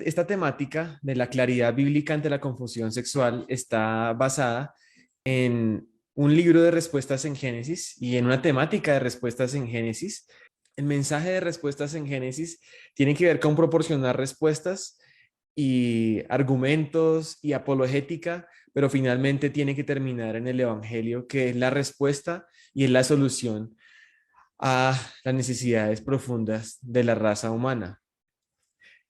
esta temática de la claridad bíblica ante la confusión sexual está basada en un libro de respuestas en Génesis y en una temática de respuestas en Génesis. El mensaje de respuestas en Génesis tiene que ver con proporcionar respuestas y argumentos y apologética, pero finalmente tiene que terminar en el Evangelio, que es la respuesta y es la solución a las necesidades profundas de la raza humana.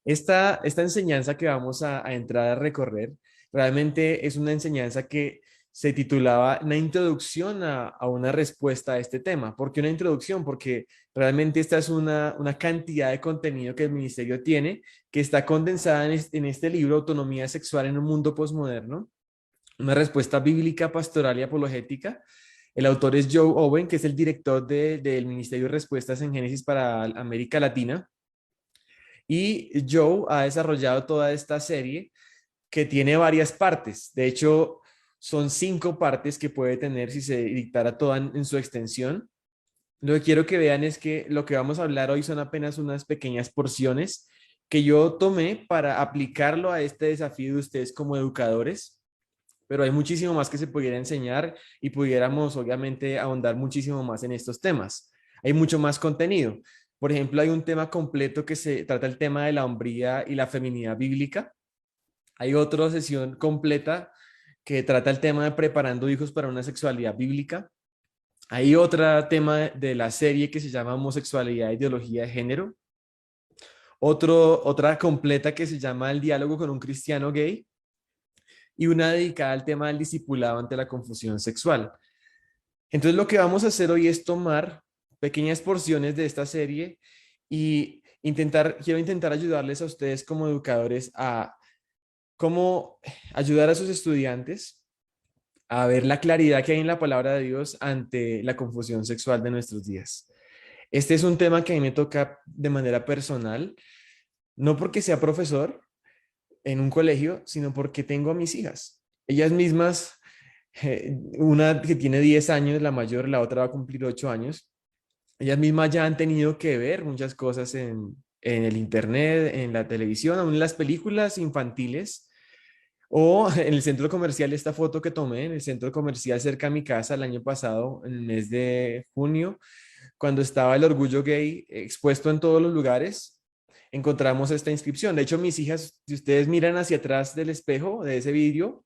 Esta enseñanza que vamos a entrar a recorrer realmente es una enseñanza que se titulaba Una introducción a una respuesta a este tema. ¿Por qué una introducción? Porque realmente esta es una cantidad de contenido que el ministerio tiene, que está condensada en este libro, Autonomía Sexual en un Mundo Postmoderno, una respuesta bíblica, pastoral y apologética. El autor es Joe Owen, que es el director del Ministerio de Respuestas en Génesis para América Latina. Y Joe ha desarrollado toda esta serie que tiene varias partes. De hecho, son 5 partes que puede tener si se dictara toda en su extensión. Lo que quiero que vean es que lo que vamos a hablar hoy son apenas unas pequeñas porciones que yo tomé para aplicarlo a este desafío de ustedes como educadores, pero hay muchísimo más que se pudiera enseñar y pudiéramos obviamente ahondar muchísimo más en estos temas. Hay mucho más contenido. Por ejemplo, hay un tema completo que se trata el tema de la hombría y la feminidad bíblica. Hay otra sesión completa que trata el tema de preparando hijos para una sexualidad bíblica. Hay otro tema de la serie que se llama Homosexualidad e Ideología de Género. Otra completa que se llama El diálogo con un cristiano gay. Y una dedicada al tema del discipulado ante la confusión sexual. Entonces lo que vamos a hacer hoy es tomar pequeñas porciones de esta serie y quiero intentar ayudarles a ustedes como educadores a cómo ayudar a sus estudiantes a ver la claridad que hay en la palabra de Dios ante la confusión sexual de nuestros días. Este es un tema que a mí me toca de manera personal, no porque sea profesor en un colegio, sino porque tengo a mis hijas. Ellas mismas, una que tiene 10 años, la mayor, la otra va a cumplir 8 años, ellas mismas ya han tenido que ver muchas cosas en el internet, en la televisión, aún en las películas infantiles. O en el centro comercial, esta foto que tomé en el centro comercial cerca de mi casa el año pasado, en el mes de junio, cuando estaba el orgullo gay expuesto en todos los lugares, encontramos esta inscripción. De hecho, mis hijas, si ustedes miran hacia atrás del espejo de ese vidrio,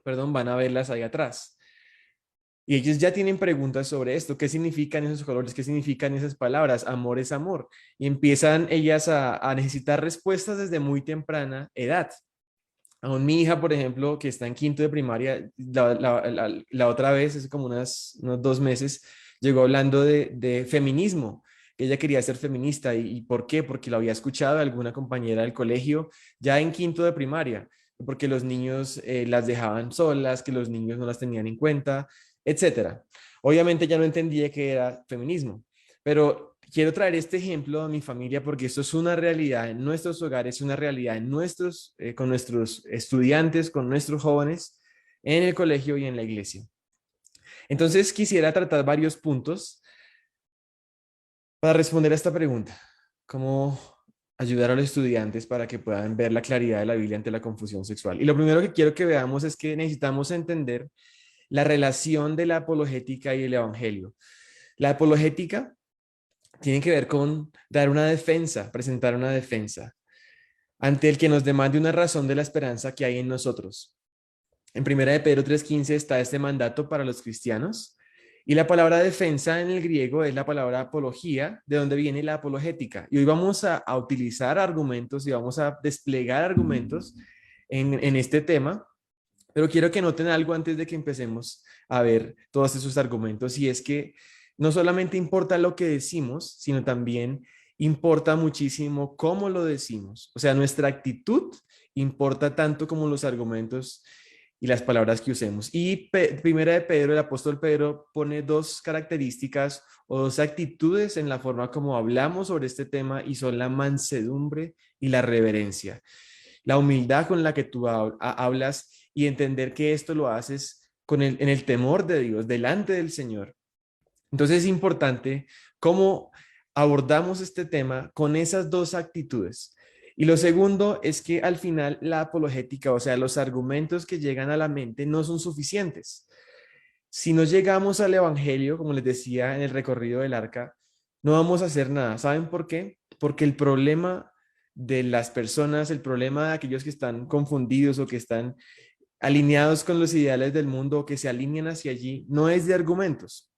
perdón, van a verlas ahí atrás. Y ellos ya tienen preguntas sobre esto. ¿Qué significan esos colores? ¿Qué significan esas palabras? Amor es amor. Y empiezan ellas a necesitar respuestas desde muy temprana edad. Aún mi hija, por ejemplo, que está en quinto de primaria, la otra vez, hace como unos 2 meses, llegó hablando de feminismo, que ella quería ser feminista. ¿Y por qué? Porque lo había escuchado de alguna compañera del colegio ya en quinto de primaria, porque los niños las dejaban solas, que los niños no las tenían en cuenta, etcétera. Obviamente ya no entendía qué era feminismo, pero quiero traer este ejemplo a mi familia porque esto es una realidad en nuestros hogares, una realidad con nuestros estudiantes, con nuestros jóvenes, en el colegio y en la iglesia. Entonces quisiera tratar varios puntos para responder a esta pregunta. ¿Cómo ayudar a los estudiantes para que puedan ver la claridad de la Biblia ante la confusión sexual? Y lo primero que quiero que veamos es que necesitamos entender la relación de la apologética y el evangelio. La apologética tiene que ver con dar una defensa, presentar una defensa ante el que nos demande una razón de la esperanza que hay en nosotros. En Primera de Pedro 3:15 está este mandato para los cristianos y la palabra defensa en el griego es la palabra apología, de donde viene la apologética. Y hoy vamos a utilizar argumentos y vamos a desplegar argumentos en este tema, pero quiero que noten algo antes de que empecemos a ver todos esos argumentos y es que no solamente importa lo que decimos, sino también importa muchísimo cómo lo decimos. O sea, nuestra actitud importa tanto como los argumentos y las palabras que usemos. Y Primera de Pedro, el apóstol Pedro pone 2 características o 2 actitudes en la forma como hablamos sobre este tema y son la mansedumbre y la reverencia. La humildad con la que tú hablas y entender que esto lo haces en el temor de Dios, delante del Señor. Entonces es importante cómo abordamos este tema con esas 2 actitudes. Y lo segundo es que al final la apologética, o sea, los argumentos que llegan a la mente no son suficientes. Si no llegamos al Evangelio, como les decía en el recorrido del arca, no vamos a hacer nada. ¿Saben por qué? Porque el problema de las personas, el problema de aquellos que están confundidos o que están alineados con los ideales del mundo o que se alinean hacia allí, no es de argumentos,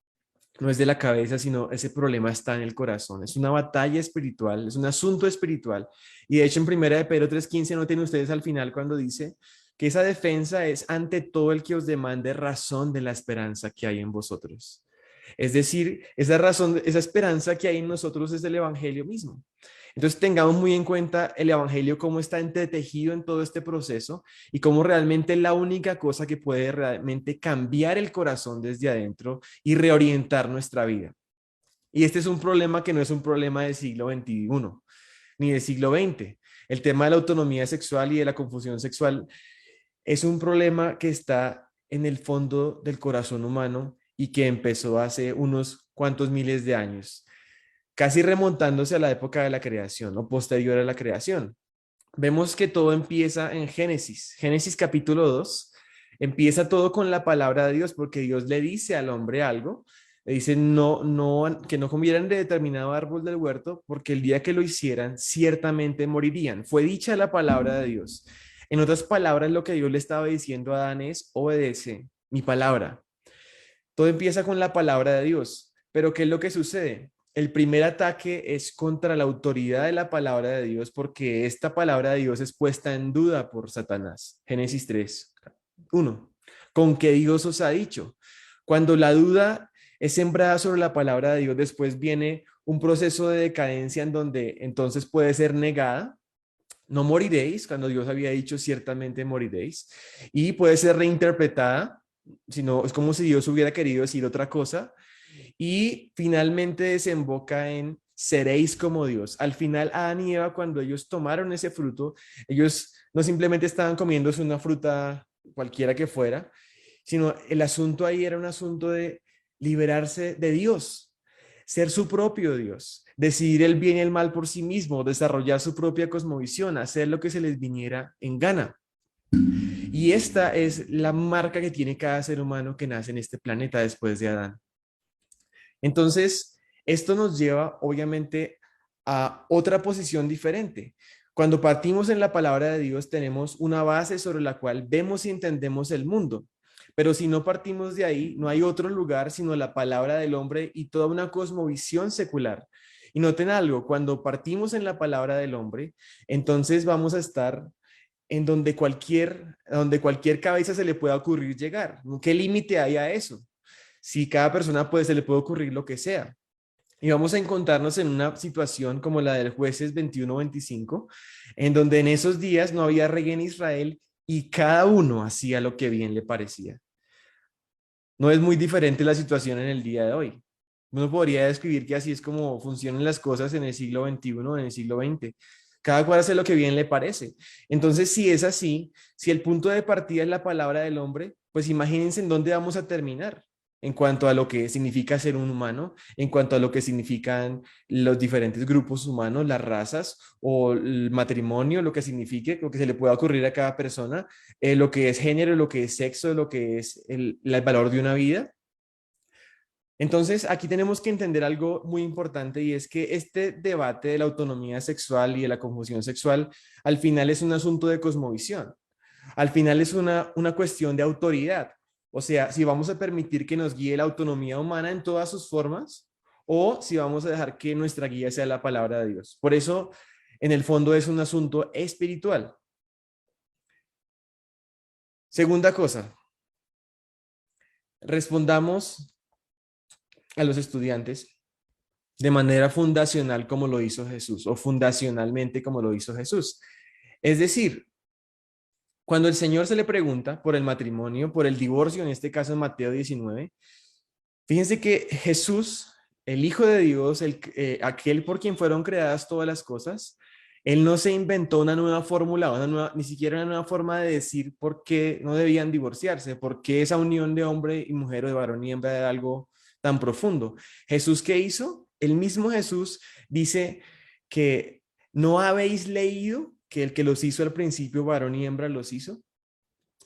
no es de la cabeza, sino ese problema está en el corazón. Es una batalla espiritual, es un asunto espiritual. Y de hecho en Primera de Pedro 3:15 noten ustedes al final cuando dice que esa defensa es ante todo el que os demande razón de la esperanza que hay en vosotros. Es decir, esa razón, esa esperanza que hay en nosotros es el evangelio mismo. Entonces tengamos muy en cuenta el evangelio, cómo está entretejido en todo este proceso y cómo realmente la única cosa que puede realmente cambiar el corazón desde adentro y reorientar nuestra vida. Y este es un problema que no es un problema del siglo XXI ni del siglo XX. El tema de la autonomía sexual y de la confusión sexual es un problema que está en el fondo del corazón humano y que empezó hace unos cuantos miles de años, casi remontándose a la época de la creación o posterior a la creación. Vemos que todo empieza en Génesis. Génesis capítulo 2. Empieza todo con la palabra de Dios porque Dios le dice al hombre algo. Le dice que no comieran de determinado árbol del huerto porque el día que lo hicieran ciertamente morirían. Fue dicha la palabra de Dios. En otras palabras, lo que Dios le estaba diciendo a Adán es, obedece mi palabra. Todo empieza con la palabra de Dios. Pero ¿qué es lo que sucede? El primer ataque es contra la autoridad de la palabra de Dios porque esta palabra de Dios es puesta en duda por Satanás. Génesis 3:1. ¿Con qué Dios os ha dicho? Cuando la duda es sembrada sobre la palabra de Dios, después viene un proceso de decadencia en donde entonces puede ser negada. No moriréis, cuando Dios había dicho ciertamente moriréis, y puede ser reinterpretada, sino es como si Dios hubiera querido decir otra cosa, y finalmente desemboca en seréis como Dios. Al final, Adán y Eva, cuando ellos tomaron ese fruto, ellos no simplemente estaban comiéndose una fruta cualquiera que fuera, sino el asunto ahí era un asunto de liberarse de Dios, ser su propio Dios, decidir el bien y el mal por sí mismo, desarrollar su propia cosmovisión, hacer lo que se les viniera en gana. Y esta es la marca que tiene cada ser humano que nace en este planeta después de Adán. Entonces, esto nos lleva obviamente a otra posición diferente. Cuando partimos en la palabra de Dios, tenemos una base sobre la cual vemos y entendemos el mundo. Pero si no partimos de ahí, no hay otro lugar sino la palabra del hombre y toda una cosmovisión secular. Y noten algo, cuando partimos en la palabra del hombre, entonces vamos a estar en donde cualquier cabeza se le pueda ocurrir llegar. ¿Qué límite hay a eso? Si cada persona se le puede ocurrir lo que sea. Y vamos a encontrarnos en una situación como la del jueces 21-25, en donde en esos días no había rey en Israel y cada uno hacía lo que bien le parecía. No es muy diferente la situación en el día de hoy. Uno podría describir que así es como funcionan las cosas en el siglo XXI, en el siglo XX. Cada cual hace lo que bien le parece. Entonces, si es así, si el punto de partida es la palabra del hombre, pues imagínense en dónde vamos a terminar en cuanto a lo que significa ser un humano, en cuanto a lo que significan los diferentes grupos humanos, las razas o el matrimonio, lo que signifique, lo que se le pueda ocurrir a cada persona, lo que es género, lo que es sexo, lo que es el valor de una vida. Entonces, aquí tenemos que entender algo muy importante y es que este debate de la autonomía sexual y de la confusión sexual al final es un asunto de cosmovisión. Al final es una cuestión de autoridad. O sea, si vamos a permitir que nos guíe la autonomía humana en todas sus formas o si vamos a dejar que nuestra guía sea la palabra de Dios. Por eso, en el fondo es un asunto espiritual. Segunda cosa, respondamos a los estudiantes de manera fundacional como lo hizo Jesús o fundacionalmente como lo hizo Jesús. Es decir, cuando el Señor se le pregunta por el matrimonio, por el divorcio, en este caso en Mateo 19, fíjense que Jesús, el Hijo de Dios, aquel por quien fueron creadas todas las cosas, él no se inventó una nueva fórmula, ni siquiera una nueva forma de decir por qué no debían divorciarse, por qué esa unión de hombre y mujer o de varón y hembra era algo tan profundo. Jesús, ¿qué hizo? El mismo Jesús dice que ¿No habéis leído que el que los hizo al principio, varón y hembra, los hizo?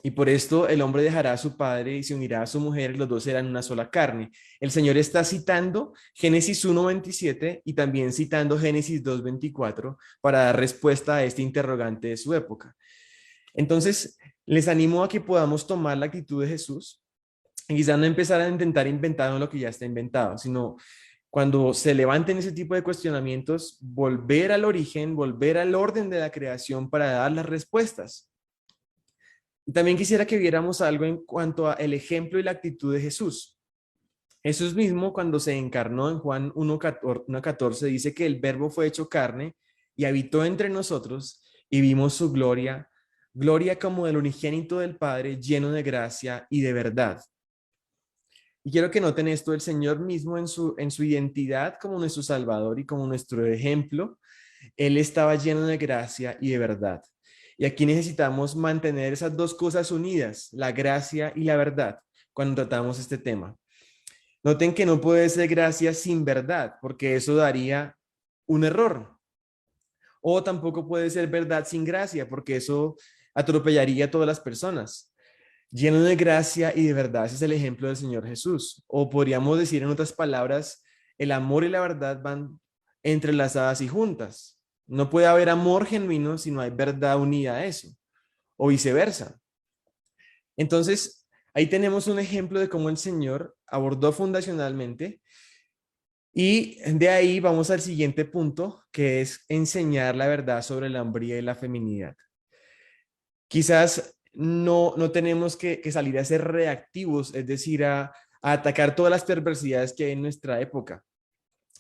Y por esto el hombre dejará a su padre y se unirá a su mujer, y los dos serán una sola carne. El Señor está citando Génesis 1:27 y también citando Génesis 2:24 para dar respuesta a este interrogante de su época. Entonces, les animo a que podamos tomar la actitud de Jesús y quizás no empezar a intentar inventar lo que ya está inventado, sino cuando se levanten ese tipo de cuestionamientos, volver al origen, volver al orden de la creación para dar las respuestas. Y también quisiera que viéramos algo en cuanto al ejemplo y la actitud de Jesús. Jesús mismo, cuando se encarnó en Juan 1:14, dice que el verbo fue hecho carne y habitó entre nosotros y vimos su gloria, gloria como del unigénito del Padre, lleno de gracia y de verdad. Y quiero que noten esto, el Señor mismo en su identidad como nuestro Salvador y como nuestro ejemplo, Él estaba lleno de gracia y de verdad. Y aquí necesitamos mantener esas dos cosas unidas, la gracia y la verdad, cuando tratamos este tema. Noten que no puede ser gracia sin verdad, porque eso daría un error. O tampoco puede ser verdad sin gracia, porque eso atropellaría a todas las personas. Lleno de gracia y de verdad, ese es el ejemplo del Señor Jesús. O podríamos decir en otras palabras, el amor y la verdad van entrelazadas y juntas. No puede haber amor genuino si no hay verdad unida a eso, o viceversa. Entonces, ahí tenemos un ejemplo de cómo el Señor abordó fundacionalmente y de ahí vamos al siguiente punto, que es enseñar la verdad sobre la hombría y la feminidad. Quizás no tenemos que salir a ser reactivos, es decir, a atacar todas las perversidades que hay en nuestra época.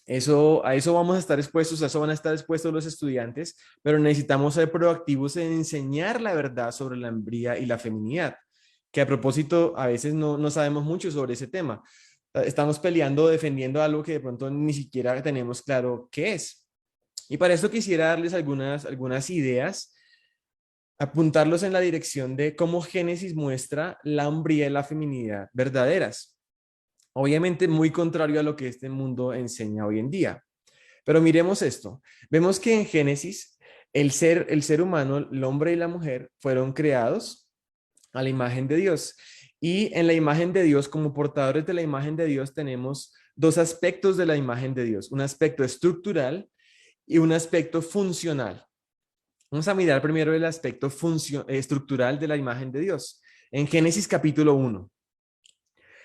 A eso vamos a estar expuestos, a eso van a estar expuestos los estudiantes, pero necesitamos ser proactivos en enseñar la verdad sobre la hombría y la feminidad, que a propósito a veces no sabemos mucho sobre ese tema. Estamos peleando, defendiendo algo que de pronto ni siquiera tenemos claro qué es. Y para esto quisiera darles algunas ideas, apuntarlos en la dirección de cómo Génesis muestra la hombría y la feminidad verdaderas. Obviamente muy contrario a lo que este mundo enseña hoy en día. Pero miremos esto. Vemos que en Génesis el ser humano, el hombre y la mujer, fueron creados a la imagen de Dios. Y en la imagen de Dios, como portadores de la imagen de Dios, tenemos dos aspectos de la imagen de Dios, un aspecto estructural y un aspecto funcional. Vamos a mirar primero el aspecto estructural de la imagen de Dios. En Génesis capítulo 1.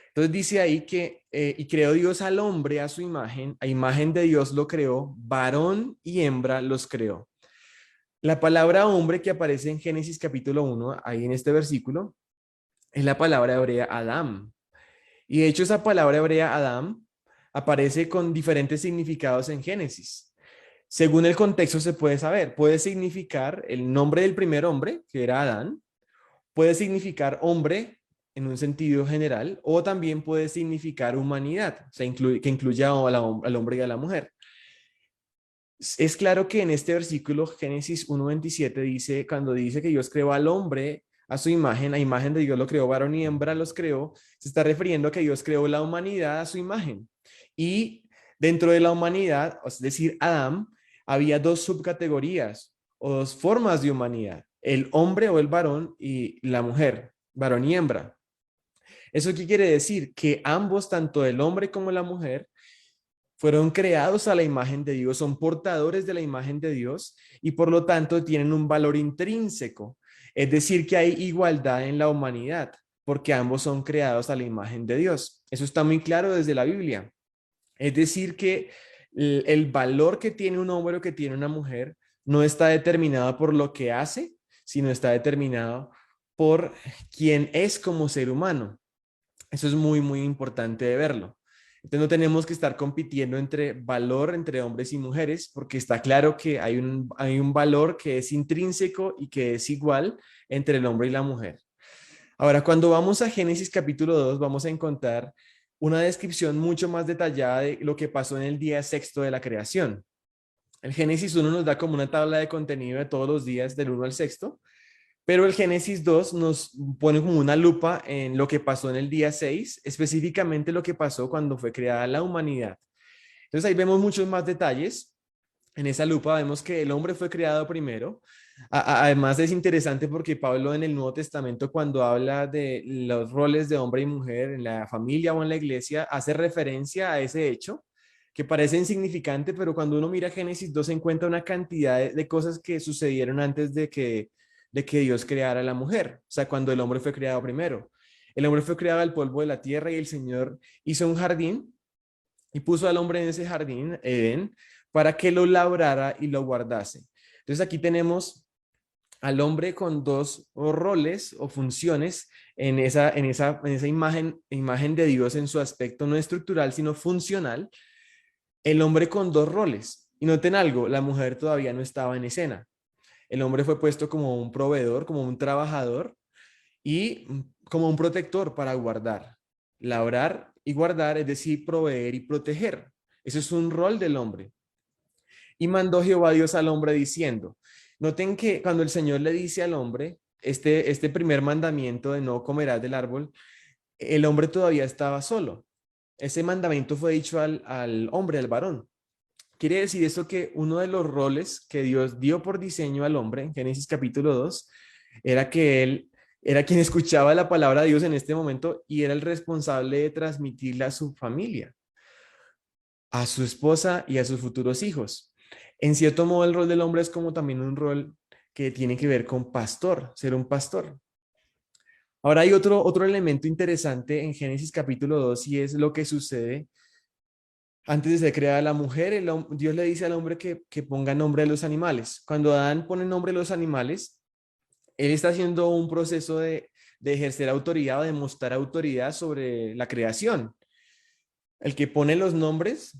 Entonces dice ahí que, y creó Dios al hombre a su imagen, a imagen de Dios lo creó, varón y hembra los creó. La palabra hombre que aparece en Génesis capítulo 1, ahí en este versículo, es la palabra hebrea Adam. Y de hecho esa palabra hebrea Adam aparece con diferentes significados en Génesis. Según el contexto se puede saber, puede significar el nombre del primer hombre, que era Adán, puede significar hombre en un sentido general, o también puede significar humanidad, o sea, que incluya al hombre y a la mujer. Es claro que en este versículo, Génesis 1:27, dice, cuando dice que Dios creó al hombre a su imagen, a imagen de Dios lo creó, varón y hembra los creó, se está refiriendo a que Dios creó la humanidad a su imagen. Y dentro de la humanidad, es decir, Adán, había dos subcategorías o dos formas de humanidad, el hombre o el varón y la mujer, varón y hembra. ¿Eso qué quiere decir? Que ambos, tanto el hombre como la mujer, fueron creados a la imagen de Dios, son portadores de la imagen de Dios y por lo tanto tienen un valor intrínseco. Es decir, que hay igualdad en la humanidad porque ambos son creados a la imagen de Dios. Eso está muy claro desde la Biblia. Es decir, que el valor que tiene un hombre o que tiene una mujer no está determinado por lo que hace, sino está determinado por quién es como ser humano. Eso es muy, muy importante de verlo. Entonces no tenemos que estar compitiendo entre valor entre hombres y mujeres, porque está claro que hay un valor que es intrínseco y que es igual entre el hombre y la mujer. Ahora, cuando vamos a Génesis capítulo 2, vamos a encontrar una descripción mucho más detallada de lo que pasó en el día sexto de la creación. El Génesis 1 nos da como una tabla de contenido de todos los días del 1 al sexto, pero el Génesis 2 nos pone como una lupa en lo que pasó en el día 6, específicamente lo que pasó cuando fue creada la humanidad. Entonces ahí vemos muchos más detalles en esa lupa, vemos que el hombre fue creado primero. Además es interesante porque Pablo en el Nuevo Testamento, cuando habla de los roles de hombre y mujer en la familia o en la iglesia, hace referencia a ese hecho que parece insignificante, pero cuando uno mira Génesis 2 se encuentra una cantidad de cosas que sucedieron antes de que Dios creara a la mujer, o sea, cuando el hombre fue creado primero. El hombre fue creado del polvo de la tierra y el Señor hizo un jardín y puso al hombre en ese jardín, Edén, para que lo labrara y lo guardase. Entonces aquí tenemos al hombre con dos roles o funciones en esa imagen de Dios en su aspecto no estructural, sino funcional. El hombre con dos roles. Y noten algo, la mujer todavía no estaba en escena. El hombre fue puesto como un proveedor, como un trabajador y como un protector para guardar. Labrar y guardar, es decir, proveer y proteger. Eso es un rol del hombre. Y mandó Jehová Dios al hombre diciendo, noten que cuando el Señor le dice al hombre este primer mandamiento de no comerás del árbol, el hombre todavía estaba solo. Ese mandamiento fue dicho al hombre, al varón. Quiere decir eso que uno de los roles que Dios dio por diseño al hombre en Génesis capítulo 2 era que él era quien escuchaba la palabra de Dios en este momento y era el responsable de transmitirla a su familia, a su esposa y a sus futuros hijos. En cierto modo, el rol del hombre es como también un rol que tiene que ver con pastor, ser un pastor. Ahora hay otro elemento interesante en Génesis capítulo 2 y es lo que sucede antes de ser creada la mujer. Dios le dice al hombre que ponga nombre a los animales. Cuando Adán pone nombre a los animales, él está haciendo un proceso de ejercer autoridad o de mostrar autoridad sobre la creación. El que pone los nombres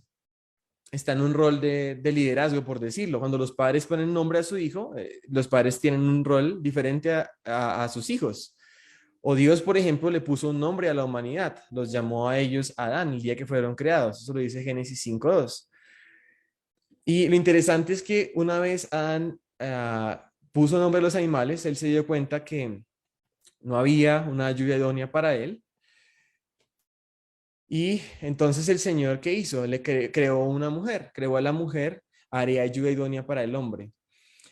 está en un rol de liderazgo, por decirlo. Cuando los padres ponen nombre a su hijo, los padres tienen un rol diferente a sus hijos. O Dios, por ejemplo, le puso un nombre a la humanidad, los llamó a ellos Adán el día que fueron creados. Eso lo dice Génesis 5:2. Y lo interesante es que una vez Adán puso nombre a los animales, él se dio cuenta que no había una ayuda idónea para él. Y entonces el Señor, ¿qué hizo? Le creó una mujer, creó a la mujer, haría ayuda idónea para el hombre.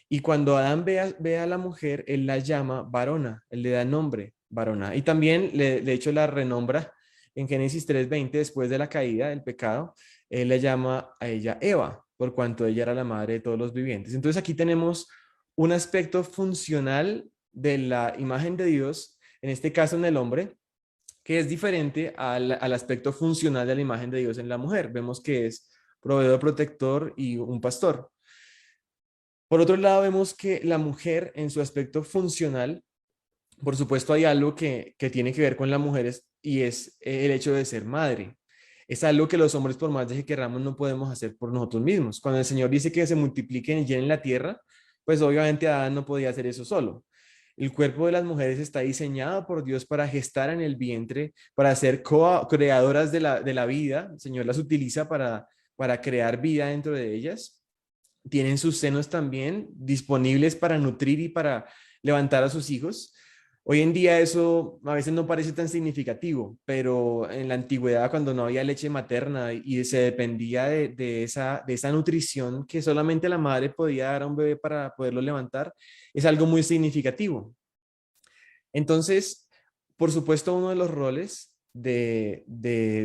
Y cuando Adán ve a la mujer, él la llama varona, él le da nombre, varona. Y también, de hecho, la renombra en Génesis 3:20, después de la caída del pecado, él le llama a ella Eva, por cuanto ella era la madre de todos los vivientes. Entonces aquí tenemos un aspecto funcional de la imagen de Dios, en este caso en el hombre, que es diferente al aspecto funcional de la imagen de Dios en la mujer. Vemos que es proveedor, protector y un pastor. Por otro lado, vemos que la mujer en su aspecto funcional, por supuesto hay algo que tiene que ver con las mujeres y es el hecho de ser madre. Es algo que los hombres, por más de que queramos, no podemos hacer por nosotros mismos. Cuando el Señor dice que se multipliquen y llenen la tierra, pues obviamente Adán no podía hacer eso solo. El cuerpo de las mujeres está diseñado por Dios para gestar en el vientre, para ser creadoras de la vida. El Señor las utiliza para crear vida dentro de ellas. Tienen sus senos también disponibles para nutrir y para levantar a sus hijos. Hoy en día eso a veces no parece tan significativo, pero en la antigüedad, cuando no había leche materna y se dependía de esa nutrición que solamente la madre podía dar a un bebé para poderlo levantar, es algo muy significativo. Entonces, por supuesto, uno de los roles de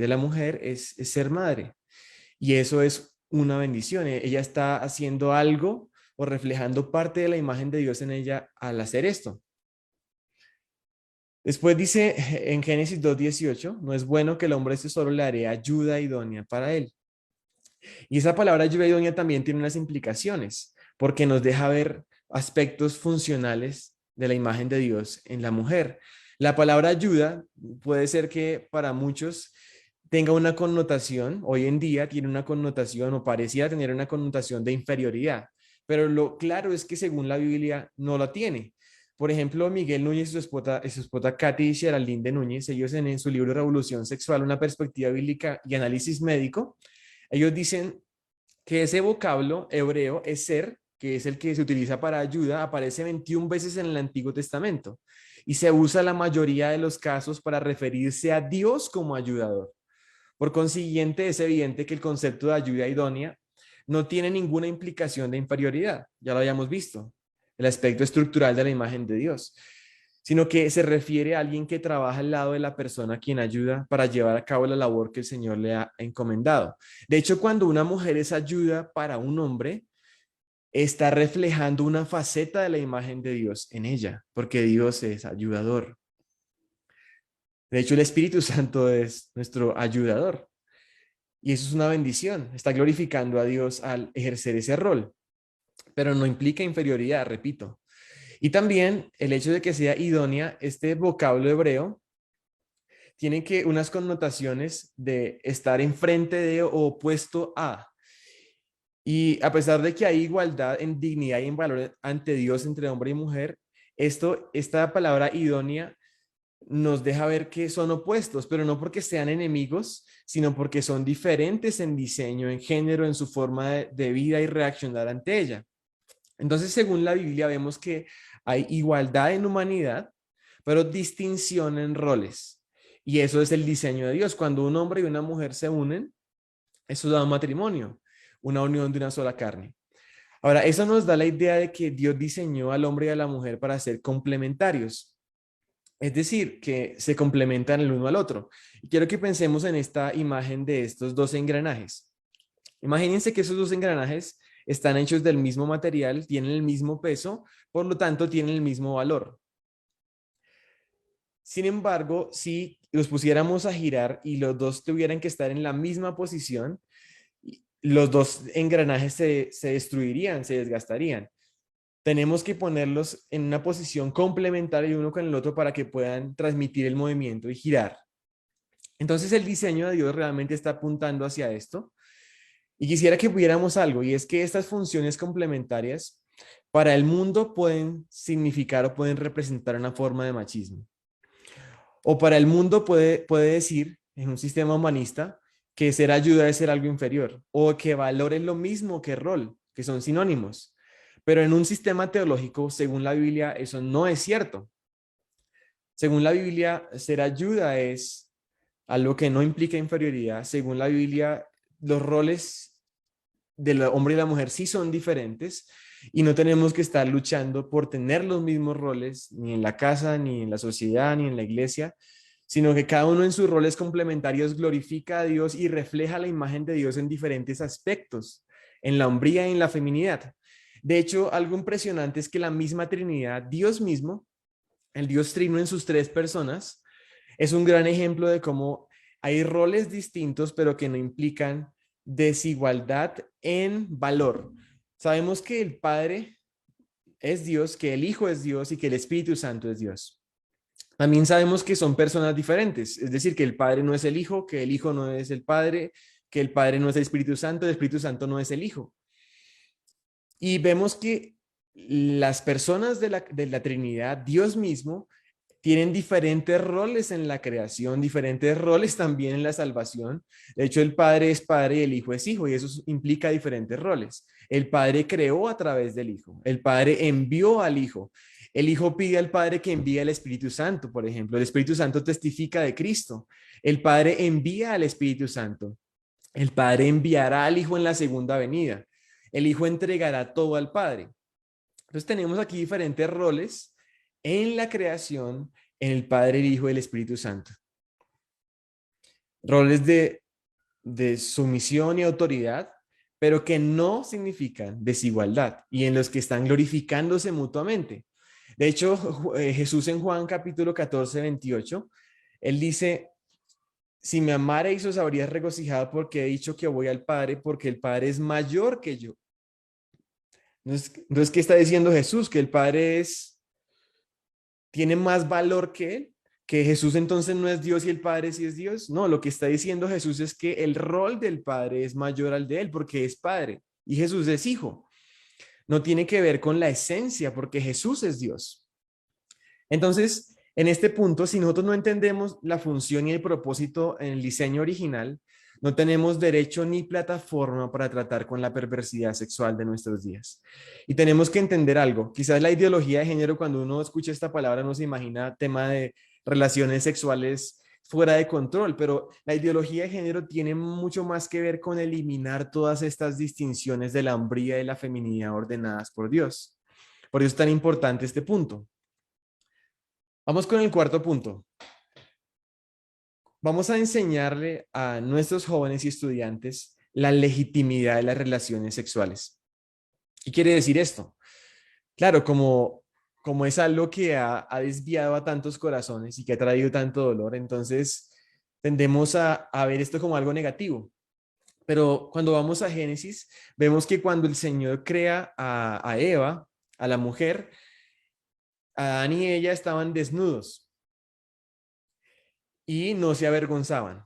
la mujer es ser madre. Y eso es una bendición. Ella está haciendo algo o reflejando parte de la imagen de Dios en ella al hacer esto. Después dice en Génesis 2:18, no es bueno que el hombre esté solo, le haré ayuda idónea para él. Y esa palabra ayuda idónea también tiene unas implicaciones, porque nos deja ver aspectos funcionales de la imagen de Dios en la mujer. La palabra ayuda puede ser que para muchos tenga una connotación, hoy en día tiene una connotación o parecía tener una connotación de inferioridad, pero lo claro es que según la Biblia no la tiene. Por ejemplo, Miguel Núñez y su esposa Katy Geraldine de Núñez, ellos en su libro Revolución Sexual, una perspectiva bíblica y análisis médico, ellos dicen que ese vocablo hebreo es ser, que es el que se utiliza para ayuda, aparece 21 veces en el Antiguo Testamento y se usa la mayoría de los casos para referirse a Dios como ayudador. Por consiguiente, es evidente que el concepto de ayuda idónea no tiene ninguna implicación de inferioridad, ya lo habíamos visto, el aspecto estructural de la imagen de Dios, sino que se refiere a alguien que trabaja al lado de la persona a quien ayuda para llevar a cabo la labor que el Señor le ha encomendado. De hecho, cuando una mujer es ayuda para un hombre, está reflejando una faceta de la imagen de Dios en ella, porque Dios es ayudador. De hecho, el Espíritu Santo es nuestro ayudador. Y eso es una bendición. Está glorificando a Dios al ejercer ese rol, pero no implica inferioridad, repito. Y también el hecho de que sea idónea, este vocablo hebreo tiene que unas connotaciones de estar enfrente de o opuesto a. Y a pesar de que hay igualdad en dignidad y en valor ante Dios entre hombre y mujer, esta palabra idónea nos deja ver que son opuestos, pero no porque sean enemigos, sino porque son diferentes en diseño, en género, en su forma de vida y reaccionar ante ella. Entonces, según la Biblia, vemos que hay igualdad en humanidad, pero distinción en roles. Y eso es el diseño de Dios. Cuando un hombre y una mujer se unen, eso da un matrimonio, una unión de una sola carne. Ahora, eso nos da la idea de que Dios diseñó al hombre y a la mujer para ser complementarios. Es decir, que se complementan el uno al otro. Y quiero que pensemos en esta imagen de estos dos engranajes. Imagínense que esos dos engranajes están hechos del mismo material, tienen el mismo peso, por lo tanto tienen el mismo valor. Sin embargo, si los pusiéramos a girar y los dos tuvieran que estar en la misma posición, los dos engranajes se destruirían, se desgastarían. Tenemos que ponerlos en una posición complementaria uno con el otro para que puedan transmitir el movimiento y girar. Entonces el diseño de Dios realmente está apuntando hacia esto. Y quisiera que pudiéramos algo, y es que estas funciones complementarias para el mundo pueden significar o pueden representar una forma de machismo. O para el mundo puede decir, en un sistema humanista, que ser ayuda es ser algo inferior, o que valor es lo mismo que rol, que son sinónimos. Pero en un sistema teológico, según la Biblia, eso no es cierto. Según la Biblia, ser ayuda es algo que no implica inferioridad. Según la Biblia, los roles del hombre y la mujer sí son diferentes y no tenemos que estar luchando por tener los mismos roles ni en la casa, ni en la sociedad, ni en la iglesia, sino que cada uno en sus roles complementarios glorifica a Dios y refleja la imagen de Dios en diferentes aspectos, en la hombría y en la feminidad. De hecho, algo impresionante es que la misma Trinidad, Dios mismo, el Dios Trino en sus tres personas, es un gran ejemplo de cómo hay roles distintos, pero que no implican desigualdad en valor. Sabemos que el Padre es Dios, que el Hijo es Dios y que el Espíritu Santo es Dios. También sabemos que son personas diferentes, es decir, que el Padre no es el Hijo, que el Hijo no es el Padre, que el Padre no es el Espíritu Santo no es el Hijo. Y vemos que las personas de la Trinidad, Dios mismo, tienen diferentes roles en la creación, diferentes roles también en la salvación. De hecho, el Padre es Padre y el Hijo es Hijo, y eso implica diferentes roles. El Padre creó a través del Hijo, el Padre envió al Hijo. El Hijo pide al Padre que envíe al Espíritu Santo, por ejemplo. El Espíritu Santo testifica de Cristo. El Padre envía al Espíritu Santo. El Padre enviará al Hijo en la segunda venida. El Hijo entregará todo al Padre. Entonces tenemos aquí diferentes roles en la creación, en el Padre, el Hijo y el Espíritu Santo. Roles de sumisión y autoridad, pero que no significan desigualdad y en los que están glorificándose mutuamente. De hecho, Jesús en Juan capítulo 14, 28, él dice, si me amarais os habrías regocijado porque he dicho que voy al Padre, porque el Padre es mayor que yo. Entonces, ¿qué está diciendo Jesús? Que el Padre tiene más valor que él, que Jesús entonces no es Dios y el Padre sí es Dios. No, lo que está diciendo Jesús es que el rol del Padre es mayor al de él porque es Padre y Jesús es Hijo. No tiene que ver con la esencia porque Jesús es Dios. Entonces, en este punto, si nosotros no entendemos la función y el propósito en el diseño original, no tenemos derecho ni plataforma para tratar con la perversidad sexual de nuestros días. Y tenemos que entender algo. Quizás la ideología de género, cuando uno escucha esta palabra, no se imagina tema de relaciones sexuales fuera de control, pero la ideología de género tiene mucho más que ver con eliminar todas estas distinciones de la hombría y la feminidad ordenadas por Dios. Por eso es tan importante este punto. Vamos con el cuarto punto. Vamos a enseñarle a nuestros jóvenes y estudiantes la legitimidad de las relaciones sexuales. ¿Qué quiere decir esto? Claro, como es algo que ha desviado a tantos corazones y que ha traído tanto dolor, entonces tendemos a ver esto como algo negativo. Pero cuando vamos a Génesis, vemos que cuando el Señor crea a Eva, a la mujer, Adán y ella estaban desnudos y no se avergonzaban.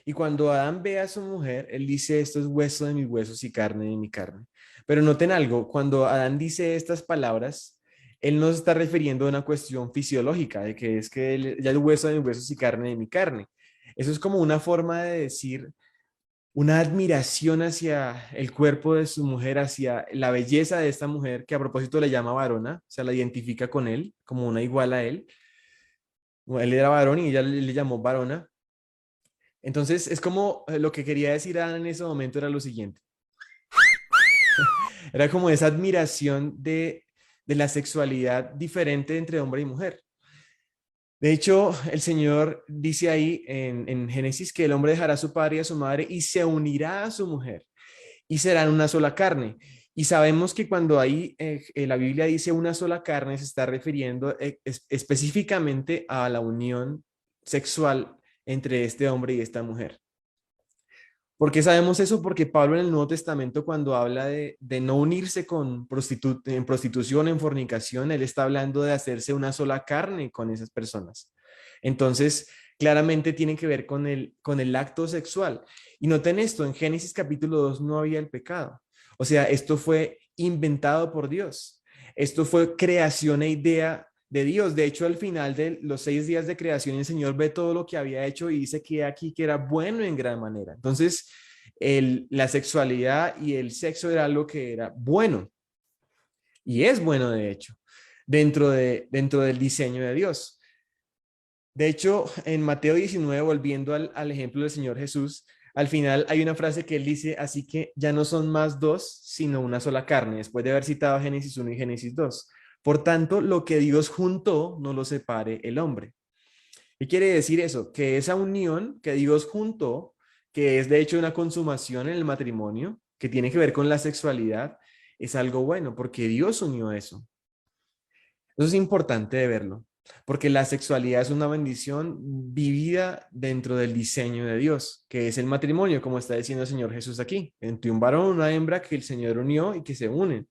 Y cuando Adán ve a su mujer, él dice, esto es hueso de mis huesos y carne de mi carne. Pero noten algo, cuando Adán dice estas palabras, él no se está refiriendo a una cuestión fisiológica, de que es que ya es hueso de mis huesos y carne de mi carne. Eso es como una forma de decir una admiración hacia el cuerpo de su mujer, hacia la belleza de esta mujer, que a propósito le llama varona, o sea, la identifica con él, como una igual a él. Él era varón y ella le llamó varona. Entonces, es como lo que quería decir Adán en ese momento era lo siguiente. Era como esa admiración de la sexualidad diferente entre hombre y mujer. De hecho, el Señor dice ahí en Génesis que el hombre dejará a su padre y a su madre y se unirá a su mujer y serán una sola carne. Y sabemos que cuando ahí la Biblia dice una sola carne, se está refiriendo específicamente a la unión sexual entre este hombre y esta mujer. ¿Por qué sabemos eso? Porque Pablo en el Nuevo Testamento, cuando habla de no unirse con en prostitución, en fornicación, él está hablando de hacerse una sola carne con esas personas. Entonces, claramente tiene que ver con el acto sexual. Y noten esto, en Génesis capítulo 2 no había el pecado. O sea, esto fue inventado por Dios. Esto fue creación e idea de Dios. De hecho, al final de los 6 días de creación, el Señor ve todo lo que había hecho y dice que aquí que era bueno en gran manera. Entonces, la sexualidad y el sexo era algo que era bueno y es bueno, de hecho, dentro del diseño de Dios. De hecho, en Mateo 19, volviendo al ejemplo del Señor Jesús, al final hay una frase que él dice, así que ya no son más dos, sino una sola carne, después de haber citado Génesis 1 y Génesis 2. Por tanto, lo que Dios juntó, no lo separe el hombre. ¿Qué quiere decir eso? Que esa unión que Dios juntó, que es de hecho una consumación en el matrimonio, que tiene que ver con la sexualidad, es algo bueno, porque Dios unió eso. Eso es importante de verlo, porque la sexualidad es una bendición vivida dentro del diseño de Dios, que es el matrimonio, como está diciendo el Señor Jesús aquí, entre un varón y una hembra que el Señor unió y que se unen.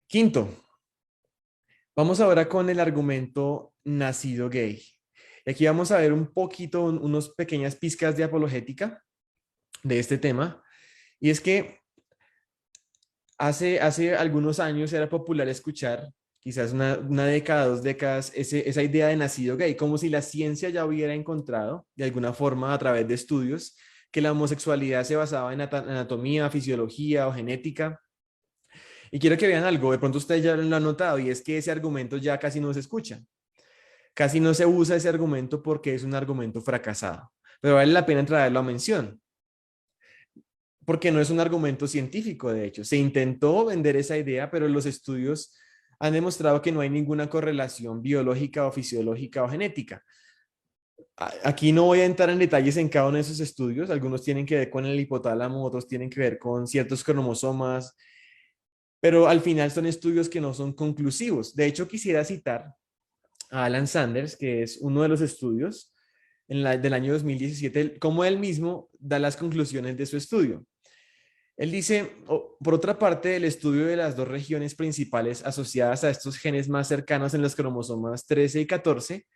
Quinto, vamos ahora con el argumento nacido gay. Y aquí vamos a ver un poquito, unos pequeñas pizcas de apologética de este tema. Y es que hace algunos años era popular escuchar, quizás una década, 2 décadas, esa idea de nacido gay, como si la ciencia ya hubiera encontrado, de alguna forma, a través de estudios, que la homosexualidad se basaba en anatomía, fisiología o genética. Y quiero que vean algo, de pronto ustedes ya lo han notado, y es que ese argumento ya casi no se escucha. Casi no se usa ese argumento porque es un argumento fracasado, pero vale la pena traerlo a mención, porque no es un argumento científico, de hecho. Se intentó vender esa idea, pero los estudios han demostrado que no hay ninguna correlación biológica o fisiológica o genética. Aquí no voy a entrar en detalles en cada uno de esos estudios. Algunos tienen que ver con el hipotálamo, otros tienen que ver con ciertos cromosomas, pero al final son estudios que no son conclusivos. De hecho, quisiera citar a Alan Sanders, que es uno de los estudios del año 2017, como él mismo da las conclusiones de su estudio. Él dice, por otra parte, el estudio de las dos regiones principales asociadas a estos genes más cercanos en los cromosomas 13 y 14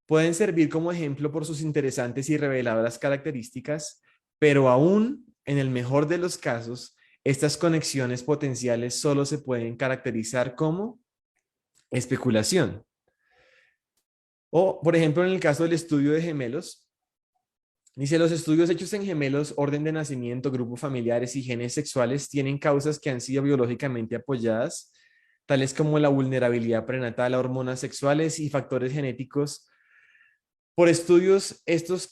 pueden servir como ejemplo por sus interesantes y reveladoras características, pero aún en el mejor de los casos, estas conexiones potenciales solo se pueden caracterizar como especulación. O, por ejemplo, en el caso del estudio de gemelos, dice, los estudios hechos en gemelos, orden de nacimiento, grupos familiares y genes sexuales tienen causas que han sido biológicamente apoyadas, tales como la vulnerabilidad prenatal a hormonas sexuales y factores genéticos, Por estudios, esos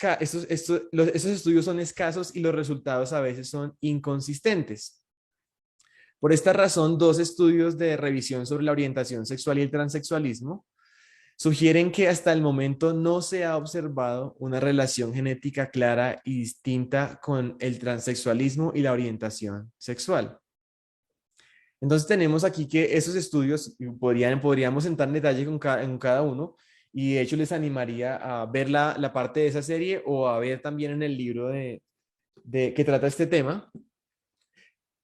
estudios son escasos y los resultados a veces son inconsistentes. Por esta razón, dos estudios de revisión sobre la orientación sexual y el transexualismo sugieren que hasta el momento no se ha observado una relación genética clara y distinta con el transexualismo y la orientación sexual. Entonces tenemos aquí que esos estudios podríamos entrar en detalle en cada uno, y de hecho les animaría a ver la parte de esa serie o a ver también en el libro que trata este tema.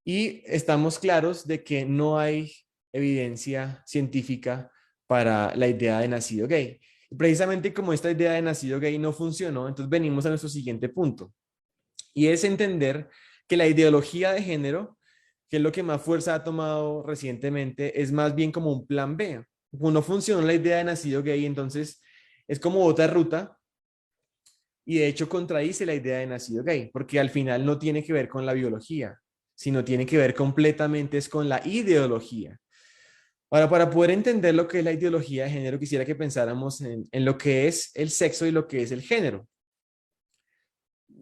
Y estamos claros de que no hay evidencia científica para la idea de nacido gay. Y precisamente como esta idea de nacido gay no funcionó, entonces venimos a nuestro siguiente punto, y es entender que la ideología de género, que es lo que más fuerza ha tomado recientemente, es más bien como un plan B. Como no funcionó la idea de nacido gay, entonces es como otra ruta, y de hecho contradice la idea de nacido gay, porque al final no tiene que ver con la biología, sino tiene que ver completamente es con la ideología. Ahora, para poder entender lo que es la ideología de género, quisiera que pensáramos en lo que es el sexo y lo que es el género.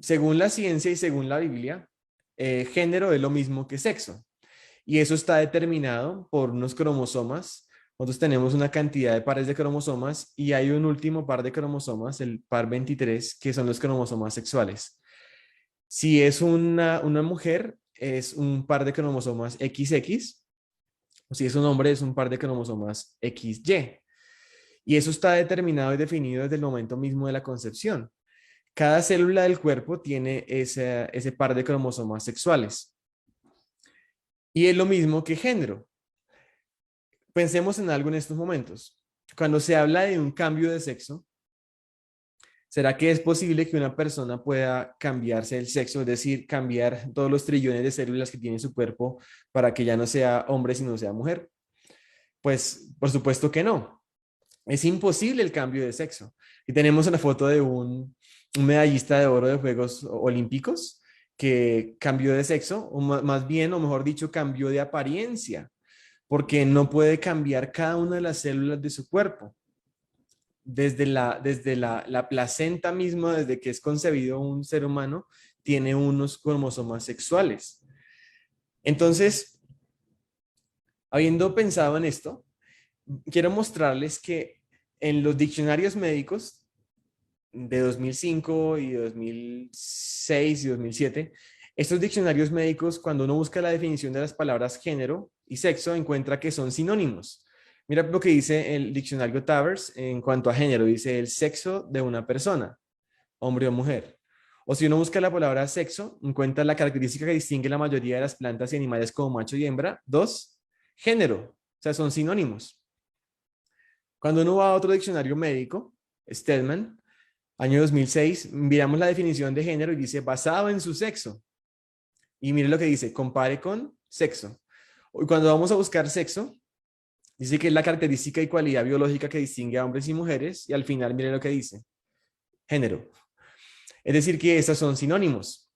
Según la ciencia y según la Biblia, género es lo mismo que sexo. Y eso está determinado por unos cromosomas. Nosotros tenemos una cantidad de pares de cromosomas y hay un último par de cromosomas, el par 23, que son los cromosomas sexuales. Si es una mujer, es un par de cromosomas XX, o si es un hombre, es un par de cromosomas XY. Y eso está determinado y definido desde el momento mismo de la concepción. Cada célula del cuerpo tiene ese par de cromosomas sexuales. Y es lo mismo que género. Pensemos en algo en estos momentos. Cuando se habla de un cambio de sexo, ¿será que es posible que una persona pueda cambiarse el sexo, es decir, cambiar todos los trillones de células que tiene su cuerpo para que ya no sea hombre, sino sea mujer? Pues por supuesto que no. Es imposible el cambio de sexo. Y tenemos una foto de un medallista de oro de Juegos Olímpicos que cambió de sexo, o más bien, o mejor dicho, cambió de apariencia, porque no puede cambiar cada una de las células de su cuerpo. Desde la placenta misma, desde que es concebido un ser humano, tiene unos cromosomas sexuales. Entonces, habiendo pensado en esto, quiero mostrarles que en los diccionarios médicos de 2005 y 2006 y 2007, estos diccionarios médicos, cuando uno busca la definición de las palabras género y sexo, encuentra que son sinónimos. Mira lo que dice el diccionario Tavers en cuanto a género. Dice el sexo de una persona, hombre o mujer. O si uno busca la palabra sexo, encuentra la característica que distingue la mayoría de las plantas y animales como macho y hembra. Dos, género. O sea, son sinónimos. Cuando uno va a otro diccionario médico, Stedman, año 2006, miramos la definición de género y dice basado en su sexo. Y mire lo que dice, compare con sexo. Y cuando vamos a buscar sexo, dice que es la característica y cualidad biológica que distingue a hombres y mujeres. Y al final, mire lo que dice, género. Es decir, que estas son sinónimos.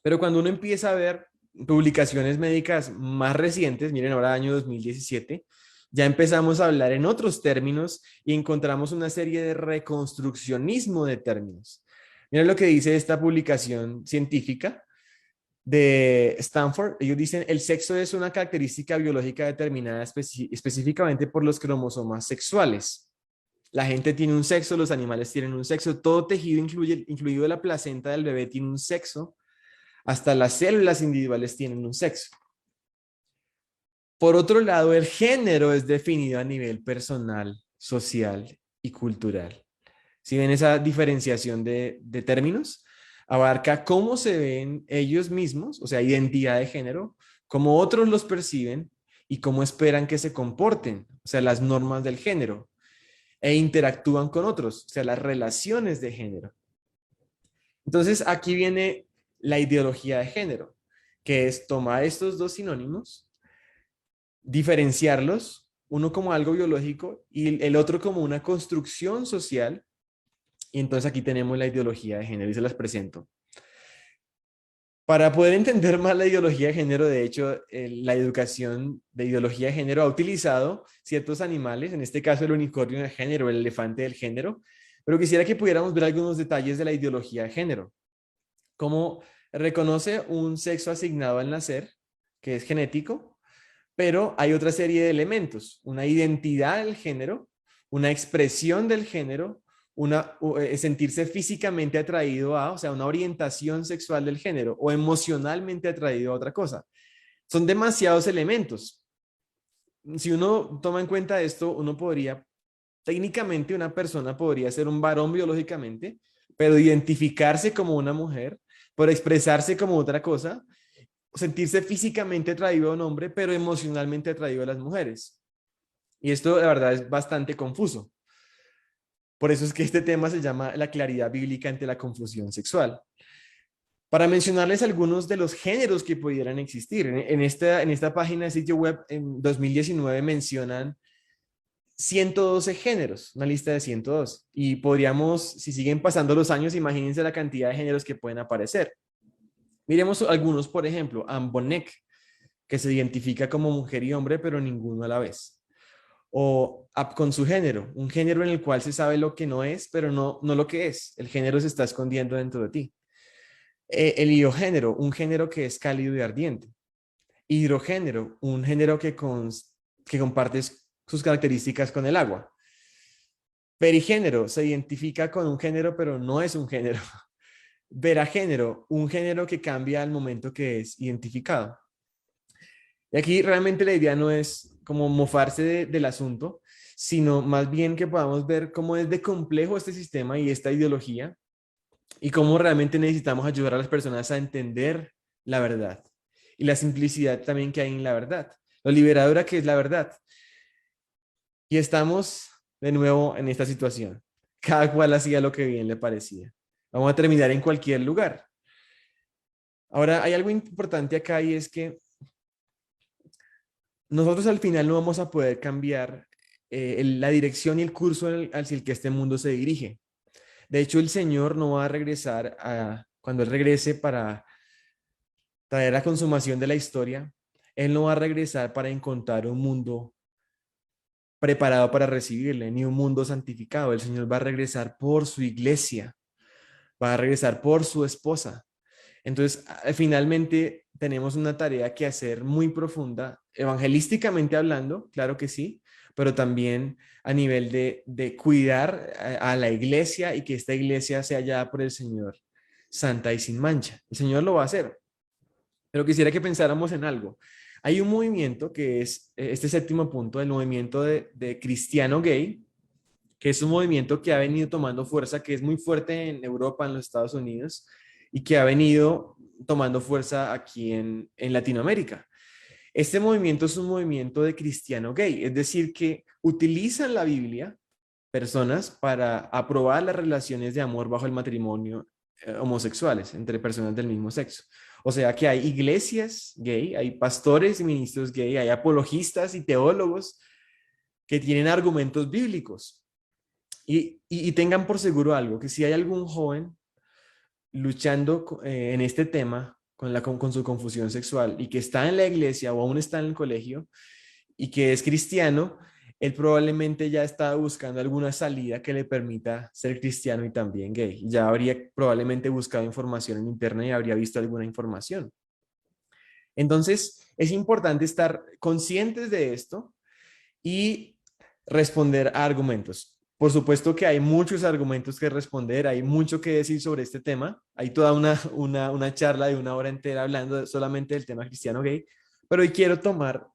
Pero cuando uno empieza a ver publicaciones médicas más recientes, miren ahora año 2017, ya empezamos a hablar en otros términos y encontramos una serie de reconstruccionismo de términos. Miren lo que dice esta publicación científica de Stanford. Ellos dicen, el sexo es una característica biológica determinada específicamente por los cromosomas sexuales. La gente tiene un sexo, los animales tienen un sexo, todo tejido, incluido la placenta del bebé, tiene un sexo, hasta las células individuales tienen un sexo. Por otro lado, el género es definido a nivel personal, social y cultural. Si ven esa diferenciación de términos, abarca cómo se ven ellos mismos, o sea, identidad de género, cómo otros los perciben y cómo esperan que se comporten, o sea, las normas del género, e interactúan con otros, o sea, las relaciones de género. Entonces, aquí viene la ideología de género, que es tomar estos dos sinónimos, diferenciarlos, uno como algo biológico y el otro como una construcción social. Y entonces aquí tenemos la ideología de género y se las presento. Para poder entender más la ideología de género, de hecho, la educación de ideología de género ha utilizado ciertos animales, en este caso el unicornio de género, el elefante del género, Pero quisiera que pudiéramos ver algunos detalles de la ideología de género. Cómo reconoce un sexo asignado al nacer, que es genético, pero hay otra serie de elementos, una identidad del género, una expresión del género, sentirse físicamente atraído a, o sea, una orientación sexual del género o emocionalmente atraído a otra cosa. Son demasiados elementos. Si uno toma en cuenta esto, uno podría, técnicamente una persona podría ser un varón biológicamente, pero identificarse como una mujer, por expresarse como otra cosa, sentirse físicamente atraído a un hombre, pero emocionalmente atraído a las mujeres. Y esto, la verdad, es bastante confuso. Por eso es que este tema se llama la claridad bíblica ante la confusión sexual. Para mencionarles algunos de los géneros que pudieran existir. En esta página de sitio web, en 2019 mencionan 112 géneros, una lista de 102. Y podríamos, si siguen pasando los años, imagínense la cantidad de géneros que pueden aparecer. Miremos algunos, por ejemplo, Ambonek, que se identifica como mujer y hombre, pero ninguno a la vez. O con su género, un género en el cual se sabe lo que no es, pero no lo que es. El género se está escondiendo dentro de ti. El iogénero, un género que es cálido y ardiente. Hidrogénero, un género que comparte sus características con el agua. Perigénero, se identifica con un género, pero no es un género. Veragénero, un género que cambia al momento que es identificado. Y aquí realmente la idea no es como mofarse del asunto, sino más bien que podamos ver cómo es de complejo este sistema y esta ideología y cómo realmente necesitamos ayudar a las personas a entender la verdad y la simplicidad también que hay en la verdad, lo liberadora que es la verdad. Y estamos de nuevo en esta situación. Cada cual hacía lo que bien le parecía. Vamos a terminar en cualquier lugar. Ahora, hay algo importante acá y es que nosotros al final no vamos a poder cambiar la dirección y el curso hacia el que este mundo se dirige. De hecho, el Señor no va a regresar cuando Él regrese para traer la consumación de la historia. Él no va a regresar para encontrar un mundo preparado para recibirle, ni un mundo santificado. El Señor va a regresar por su iglesia, va a regresar por su esposa. Entonces, finalmente tenemos una tarea que hacer muy profunda, evangelísticamente hablando, claro que sí, pero también a nivel de cuidar a la iglesia y que esta iglesia sea hallada por el Señor santa y sin mancha. El Señor lo va a hacer, pero quisiera que pensáramos en algo. Hay un movimiento que es este séptimo punto, el movimiento de cristiano gay, que es un movimiento que ha venido tomando fuerza, que es muy fuerte en Europa, en los Estados Unidos, y que ha venido tomando fuerza aquí en Latinoamérica. Este movimiento es un movimiento de cristiano gay, es decir, que utilizan la Biblia personas para aprobar las relaciones de amor bajo el matrimonio homosexuales entre personas del mismo sexo. O sea que hay iglesias gay, hay pastores y ministros gay, hay apologistas y teólogos que tienen argumentos bíblicos. Y tengan por seguro algo, que si hay algún joven luchando en este tema con su confusión sexual y que está en la iglesia o aún está en el colegio y que es cristiano, él probablemente ya está buscando alguna salida que le permita ser cristiano y también gay. Ya habría probablemente buscado información en internet y habría visto alguna información. Entonces, es importante estar conscientes de esto y responder a argumentos. Por supuesto que hay muchos argumentos que responder, hay mucho que decir sobre este tema, hay toda una charla de una hora entera hablando solamente del tema cristiano gay, pero hoy quiero tomar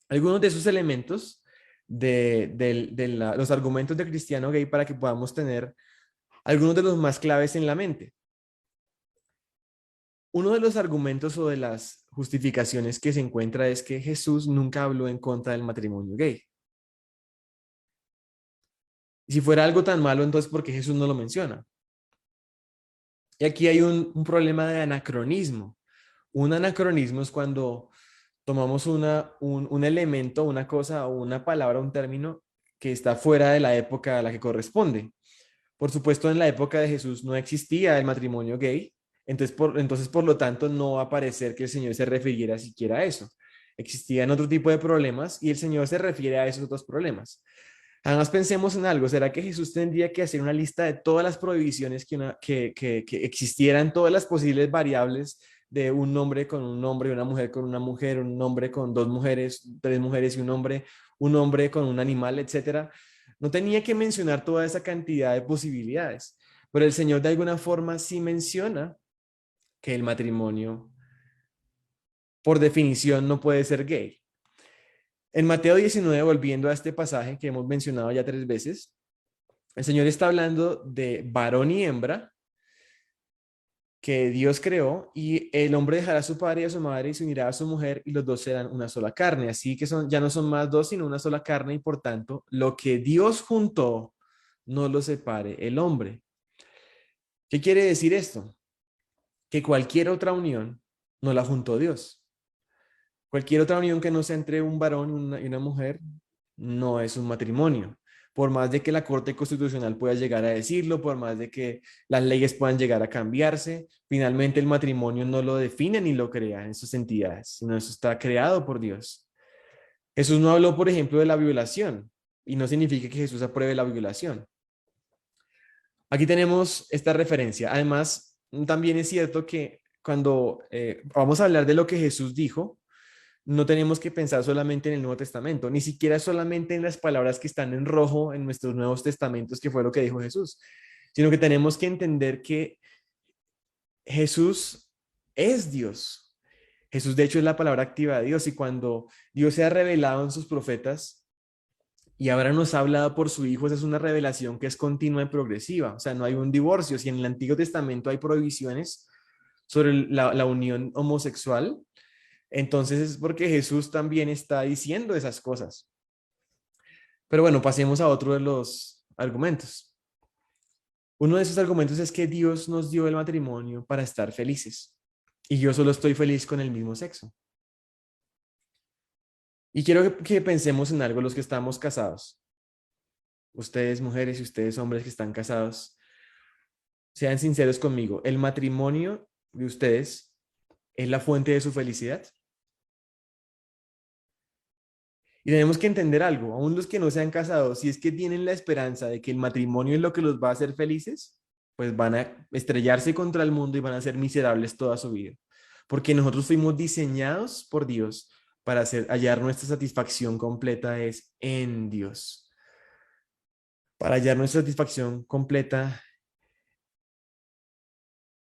algunos de esos elementos de los argumentos de cristiano gay para que podamos tener algunos de los más claves en la mente. Uno de los argumentos o de las justificaciones que se encuentra es que Jesús nunca habló en contra del matrimonio gay. Y si fuera algo tan malo, entonces ¿por qué Jesús no lo menciona? Y aquí hay un problema de anacronismo. Un anacronismo es cuando tomamos un elemento, una cosa o una palabra, un término que está fuera de la época a la que corresponde. Por supuesto, en la época de Jesús no existía el matrimonio gay, entonces por lo tanto, no va a parecer que el Señor se refiriera siquiera a eso. Existían otro tipo de problemas y el Señor se refiere a esos otros problemas. Además, pensemos en algo. ¿Será que Jesús tendría que hacer una lista de todas las prohibiciones que existieran, todas las posibles variables de un hombre con un hombre, una mujer con una mujer, un hombre con dos mujeres, tres mujeres y un hombre con un animal, etcétera? No tenía que mencionar toda esa cantidad de posibilidades, pero el Señor de alguna forma sí menciona que el matrimonio, por definición, no puede ser gay. En Mateo 19, volviendo a este pasaje que hemos mencionado ya 3 veces, el Señor está hablando de varón y hembra que Dios creó, y el hombre dejará a su padre y a su madre y se unirá a su mujer y los dos serán una sola carne. Así que ya no son más dos, sino una sola carne, y por tanto, lo que Dios juntó, no lo separe el hombre. ¿Qué quiere decir esto? Que cualquier otra unión no la juntó Dios. Cualquier otra unión que no sea entre un varón y una mujer no es un matrimonio. Por más de que la Corte Constitucional pueda llegar a decirlo, por más de que las leyes puedan llegar a cambiarse, finalmente el matrimonio no lo define ni lo crea en sus entidades, sino eso está creado por Dios. Jesús no habló, por ejemplo, de la violación, y no significa que Jesús apruebe la violación. Aquí tenemos esta referencia. Además, también es cierto que cuando vamos a hablar de lo que Jesús dijo, no tenemos que pensar solamente en el Nuevo Testamento, ni siquiera solamente en las palabras que están en rojo en nuestros Nuevos Testamentos, que fue lo que dijo Jesús, sino que tenemos que entender que Jesús es Dios. Jesús, de hecho, es la palabra activa de Dios, y cuando Dios se ha revelado en sus profetas y ahora nos ha hablado por su Hijo, esa es una revelación que es continua y progresiva. O sea, no hay un divorcio. Si en el Antiguo Testamento hay prohibiciones sobre la unión homosexual, entonces es porque Jesús también está diciendo esas cosas. Pero bueno, pasemos a otro de los argumentos. Uno de esos argumentos es que Dios nos dio el matrimonio para estar felices, y yo solo estoy feliz con el mismo sexo. Y quiero que pensemos en algo los que estamos casados. Ustedes mujeres y ustedes hombres que están casados, sean sinceros conmigo. ¿El matrimonio de ustedes es la fuente de su felicidad? Y tenemos que entender algo, aún los que no se han casado, si es que tienen la esperanza de que el matrimonio es lo que los va a hacer felices, pues van a estrellarse contra el mundo y van a ser miserables toda su vida. Porque nosotros fuimos diseñados por Dios para hallar nuestra satisfacción completa es en Dios. Para hallar nuestra satisfacción completa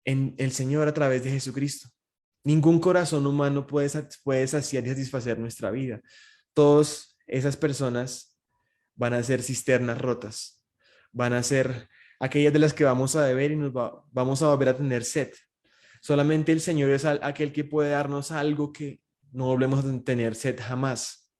en el Señor a través de Jesucristo. Ningún corazón humano puede saciar y satisfacer nuestra vida. Todas esas personas van a ser cisternas rotas, van a ser aquellas de las que vamos a beber y vamos a volver a tener sed. Solamente el Señor es aquel que puede darnos algo que no volvemos a tener sed jamás.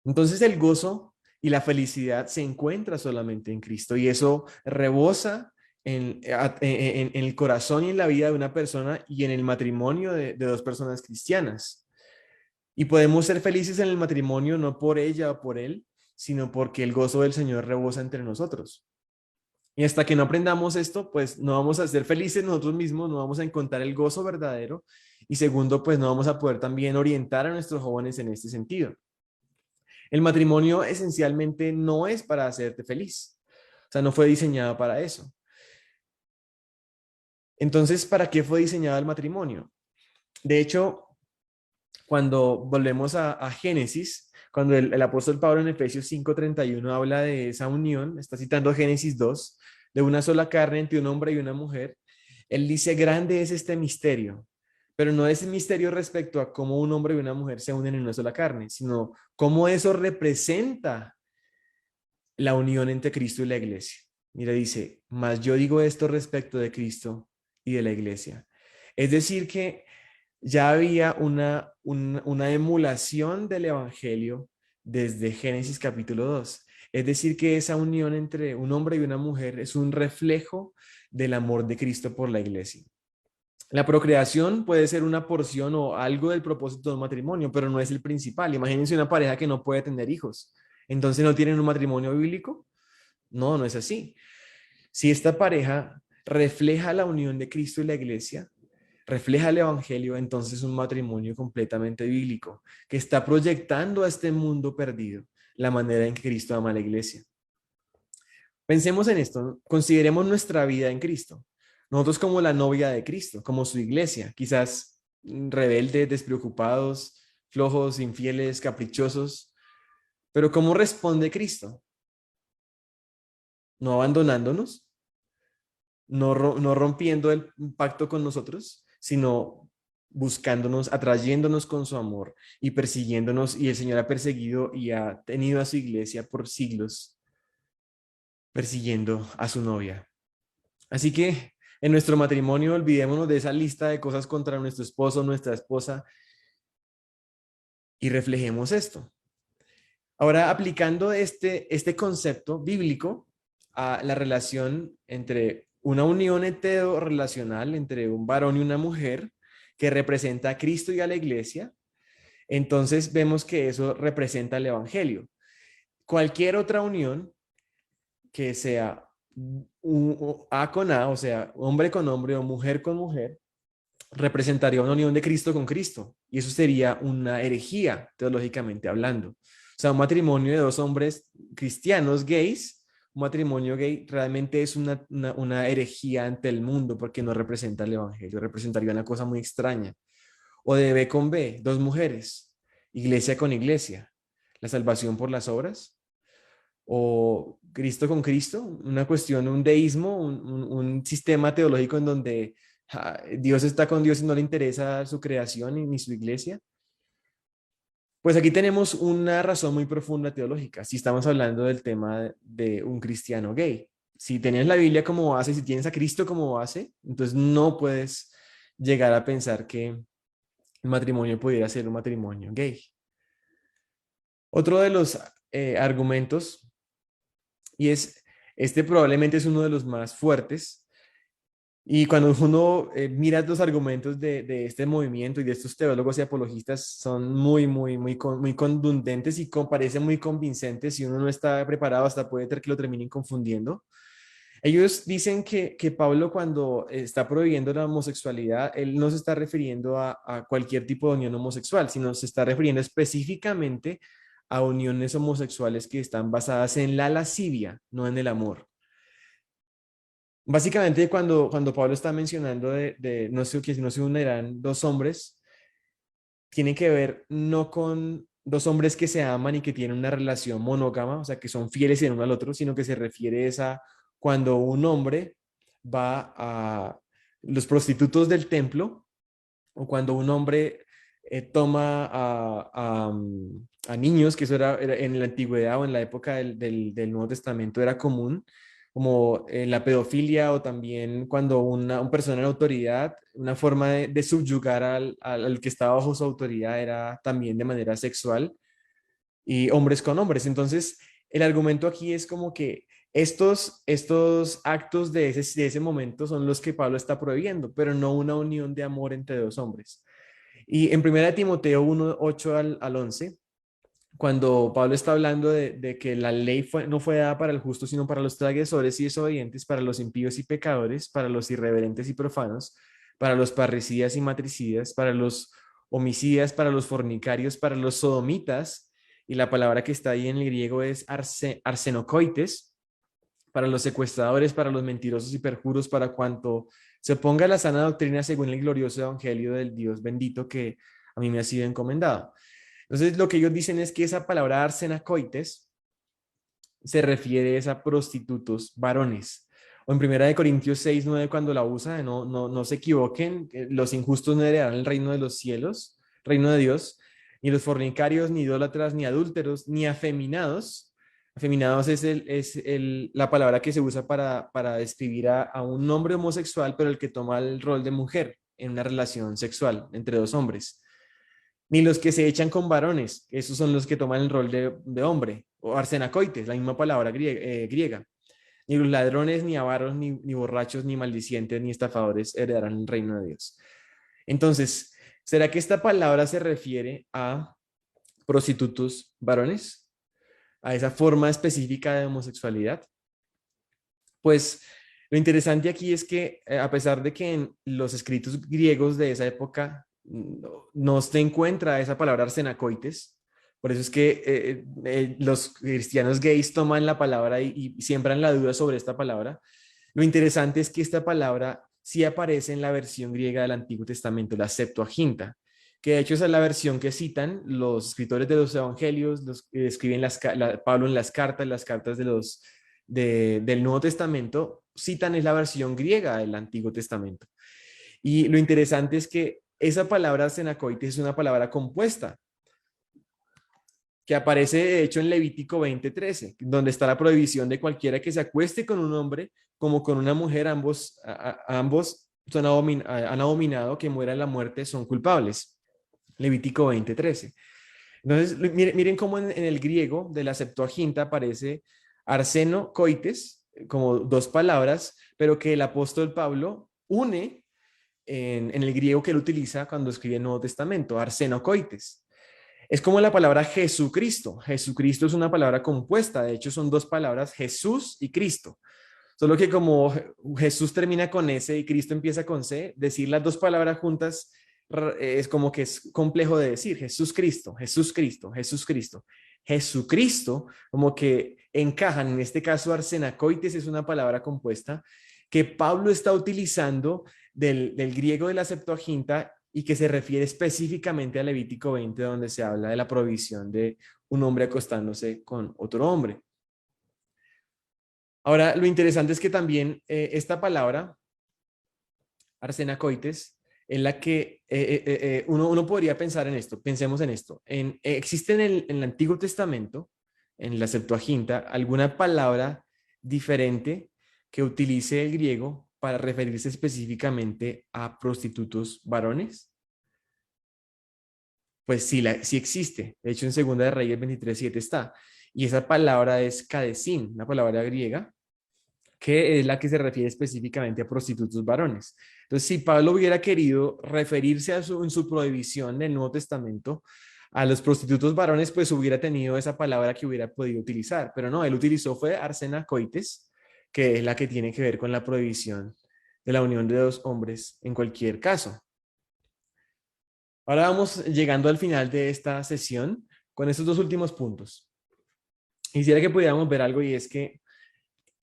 Entonces el gozo y la felicidad se encuentra solamente en Cristo, y eso rebosa en el corazón y en la vida de una persona y en el matrimonio de dos personas cristianas. Y podemos ser felices en el matrimonio no por ella o por él, sino porque el gozo del Señor rebosa entre nosotros. Y hasta que no aprendamos esto, pues no vamos a ser felices nosotros mismos, no vamos a encontrar el gozo verdadero. Y segundo, pues no vamos a poder también orientar a nuestros jóvenes en este sentido. El matrimonio esencialmente no es para hacerte feliz. O sea, no fue diseñado para eso. Entonces, ¿para qué fue diseñado el matrimonio? De hecho, cuando volvemos a Génesis, cuando el apóstol Pablo en Efesios 5:31 habla de esa unión, está citando Génesis 2, de una sola carne entre un hombre y una mujer, él dice, grande es este misterio, pero no es misterio respecto a cómo un hombre y una mujer se unen en una sola carne, sino cómo eso representa la unión entre Cristo y la iglesia. Mira, dice, mas yo digo esto respecto de Cristo y de la iglesia. Es decir, que ya había una emulación del Evangelio desde Génesis capítulo 2. Es decir, que esa unión entre un hombre y una mujer es un reflejo del amor de Cristo por la iglesia. La procreación puede ser una porción o algo del propósito del matrimonio, pero no es el principal. Imagínense una pareja que no puede tener hijos. Entonces, ¿no tienen un matrimonio bíblico? No, no es así. Si esta pareja refleja la unión de Cristo y la iglesia, refleja el evangelio, entonces es un matrimonio completamente bíblico que está proyectando a este mundo perdido la manera en que Cristo ama a la iglesia. Pensemos en esto, consideremos nuestra vida en Cristo. Nosotros como la novia de Cristo, como su iglesia, quizás rebeldes, despreocupados, flojos, infieles, caprichosos, pero ¿cómo responde Cristo? No abandonándonos, no rompiendo el pacto con nosotros, sino buscándonos, atrayéndonos con su amor y persiguiéndonos. Y el Señor ha perseguido y ha tenido a su iglesia por siglos, persiguiendo a su novia. Así que en nuestro matrimonio olvidémonos de esa lista de cosas contra nuestro esposo, nuestra esposa, y reflejemos esto. Ahora, aplicando este concepto bíblico a la relación entre una unión heterorrelacional entre un varón y una mujer que representa a Cristo y a la iglesia, entonces vemos que eso representa el evangelio. Cualquier otra unión que sea A con A, o sea, hombre con hombre o mujer con mujer, representaría una unión de Cristo con Cristo. Y eso sería una herejía, teológicamente hablando. O sea, un matrimonio de dos hombres cristianos gays, un matrimonio gay realmente es una herejía ante el mundo porque no representa el evangelio, representaría una cosa muy extraña. O de B con B, dos mujeres, iglesia con iglesia, la salvación por las obras. O Cristo con Cristo, una cuestión, un deísmo, un sistema teológico en donde Dios está con Dios y no le interesa su creación ni su iglesia. Pues aquí tenemos una razón muy profunda teológica, si estamos hablando del tema de un cristiano gay. Si tienes la Biblia como base, si tienes a Cristo como base, entonces no puedes llegar a pensar que el matrimonio pudiera ser un matrimonio gay. Otro de los argumentos, y este probablemente es uno de los más fuertes, y cuando uno mira los argumentos de este movimiento y de estos teólogos y apologistas, son muy contundentes y parecen muy convincentes. Si uno no está preparado, hasta puede ser que lo terminen confundiendo. Ellos dicen que Pablo, cuando está prohibiendo la homosexualidad, él no se está refiriendo a cualquier tipo de unión homosexual, sino se está refiriendo específicamente a uniones homosexuales que están basadas en la lascivia, no en el amor. Básicamente, cuando Pablo está mencionando no sé, que no se unirán dos hombres, tiene que ver no con dos hombres que se aman y que tienen una relación monógama, o sea, que son fieles el uno al otro, sino que se refiere a cuando un hombre va a los prostitutos del templo o cuando un hombre toma a niños, que eso era en la antigüedad o en la época del Nuevo Testamento era común, como la pedofilia o también cuando un persona en autoridad, una forma de subyugar al que estaba bajo su autoridad era también de manera sexual y hombres con hombres. Entonces, el argumento aquí es como que estos actos de ese momento son los que Pablo está prohibiendo, pero no una unión de amor entre dos hombres. Y en 1 Timoteo 1, 8 al 11, cuando Pablo está hablando de que la ley no fue dada para el justo, sino para los transgresores y desobedientes, para los impíos y pecadores, para los irreverentes y profanos, para los parricidas y matricidas, para los homicidas, para los fornicarios, para los sodomitas, y la palabra que está ahí en el griego es arsenocoites, para los secuestradores, para los mentirosos y perjuros, para cuanto se ponga la sana doctrina según el glorioso evangelio del Dios bendito que a mí me ha sido encomendado. Entonces, lo que ellos dicen es que esa palabra arsenacoites se refiere a prostitutos varones. O en 1 Corintios 6, 9, cuando la usa, no se equivoquen, los injustos no heredarán el reino de los cielos, reino de Dios, ni los fornicarios, ni idólatras, ni adúlteros, ni afeminados. Afeminados es la palabra que se usa para describir a un hombre homosexual, pero el que toma el rol de mujer en una relación sexual entre dos hombres. Ni los que se echan con varones, esos son los que toman el rol de hombre, o arsenacoites, la misma palabra griega. Ni los ladrones, ni avaros, ni borrachos, ni maldicientes, ni estafadores heredarán el reino de Dios. Entonces, ¿será que esta palabra se refiere a prostitutos varones? ¿A esa forma específica de homosexualidad? Pues lo interesante aquí es que a pesar de que en los escritos griegos de esa época no se encuentra esa palabra arsenacoites, Por eso es que los cristianos gays toman la palabra y siembran la duda sobre esta palabra. Lo interesante es que esta palabra sí aparece en la versión griega del Antiguo Testamento, la Septuaginta, que de hecho es la versión que citan los escritores de los evangelios, los que escriben Pablo en las cartas del Nuevo Testamento, citan es la versión griega del Antiguo Testamento. Y lo interesante es que esa palabra cenacoites es una palabra compuesta, que aparece de hecho en Levítico 20:13, donde está la prohibición de cualquiera que se acueste con un hombre como con una mujer, ambos han abominado, que muera la muerte, son culpables. Levítico 20:13. Entonces, miren cómo en el griego de la Septuaginta aparece arseno coites, como dos palabras, pero que el apóstol Pablo une en el griego que él utiliza cuando escribe el Nuevo Testamento, arseno coites. Es como la palabra Jesucristo. Jesucristo es una palabra compuesta, de hecho son dos palabras, Jesús y Cristo. Solo que como Jesús termina con S y Cristo empieza con C, decir las dos palabras juntas es como que es complejo de decir. Jesús Cristo, Jesús Cristo, Jesús Cristo. Jesucristo, como que encajan, en este caso arsenacoites es una palabra compuesta que Pablo está utilizando del griego de la Septuaginta y que se refiere específicamente a Levítico 20, donde se habla de la provisión de un hombre acostándose con otro hombre. Ahora, lo interesante es que también esta palabra, arsenacoites, en la que uno podría pensar en esto, pensemos en esto. ¿Existe en el Antiguo Testamento, en la Septuaginta, alguna palabra diferente que utilice el griego para referirse específicamente a prostitutos varones? Pues sí, sí existe. De hecho, en Segunda de Reyes 23:7 está. Y esa palabra es kadesin, una palabra griega, que es la que se refiere específicamente a prostitutos varones. Entonces, si Pablo hubiera querido referirse en su prohibición del Nuevo Testamento a los prostitutos varones, pues hubiera tenido esa palabra que hubiera podido utilizar. Pero no, él utilizó fue arsena coites, que es la que tiene que ver con la prohibición de la unión de dos hombres en cualquier caso. Ahora vamos llegando al final de esta sesión con estos dos últimos puntos. Quisiera que pudiéramos ver algo y es que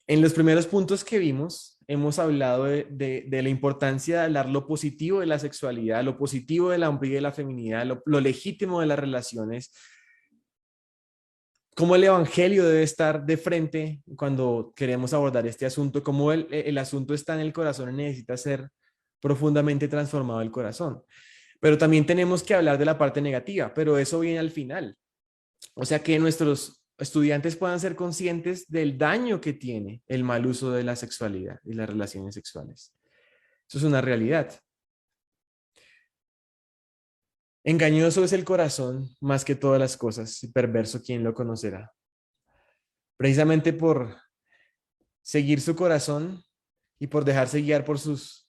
en los primeros puntos que vimos hemos hablado de la importancia de hablar lo positivo de la sexualidad, lo positivo de la hombría y de la feminidad, lo legítimo de las relaciones, cómo el evangelio debe estar de frente cuando queremos abordar este asunto, cómo el asunto está en el corazón y necesita ser profundamente transformado el corazón. Pero también tenemos que hablar de la parte negativa, pero eso viene al final. O sea, que nuestros estudiantes puedan ser conscientes del daño que tiene el mal uso de la sexualidad y las relaciones sexuales. Eso es una realidad. Engañoso es el corazón más que todas las cosas, y perverso quien lo conocerá. Precisamente por seguir su corazón y por dejarse guiar por sus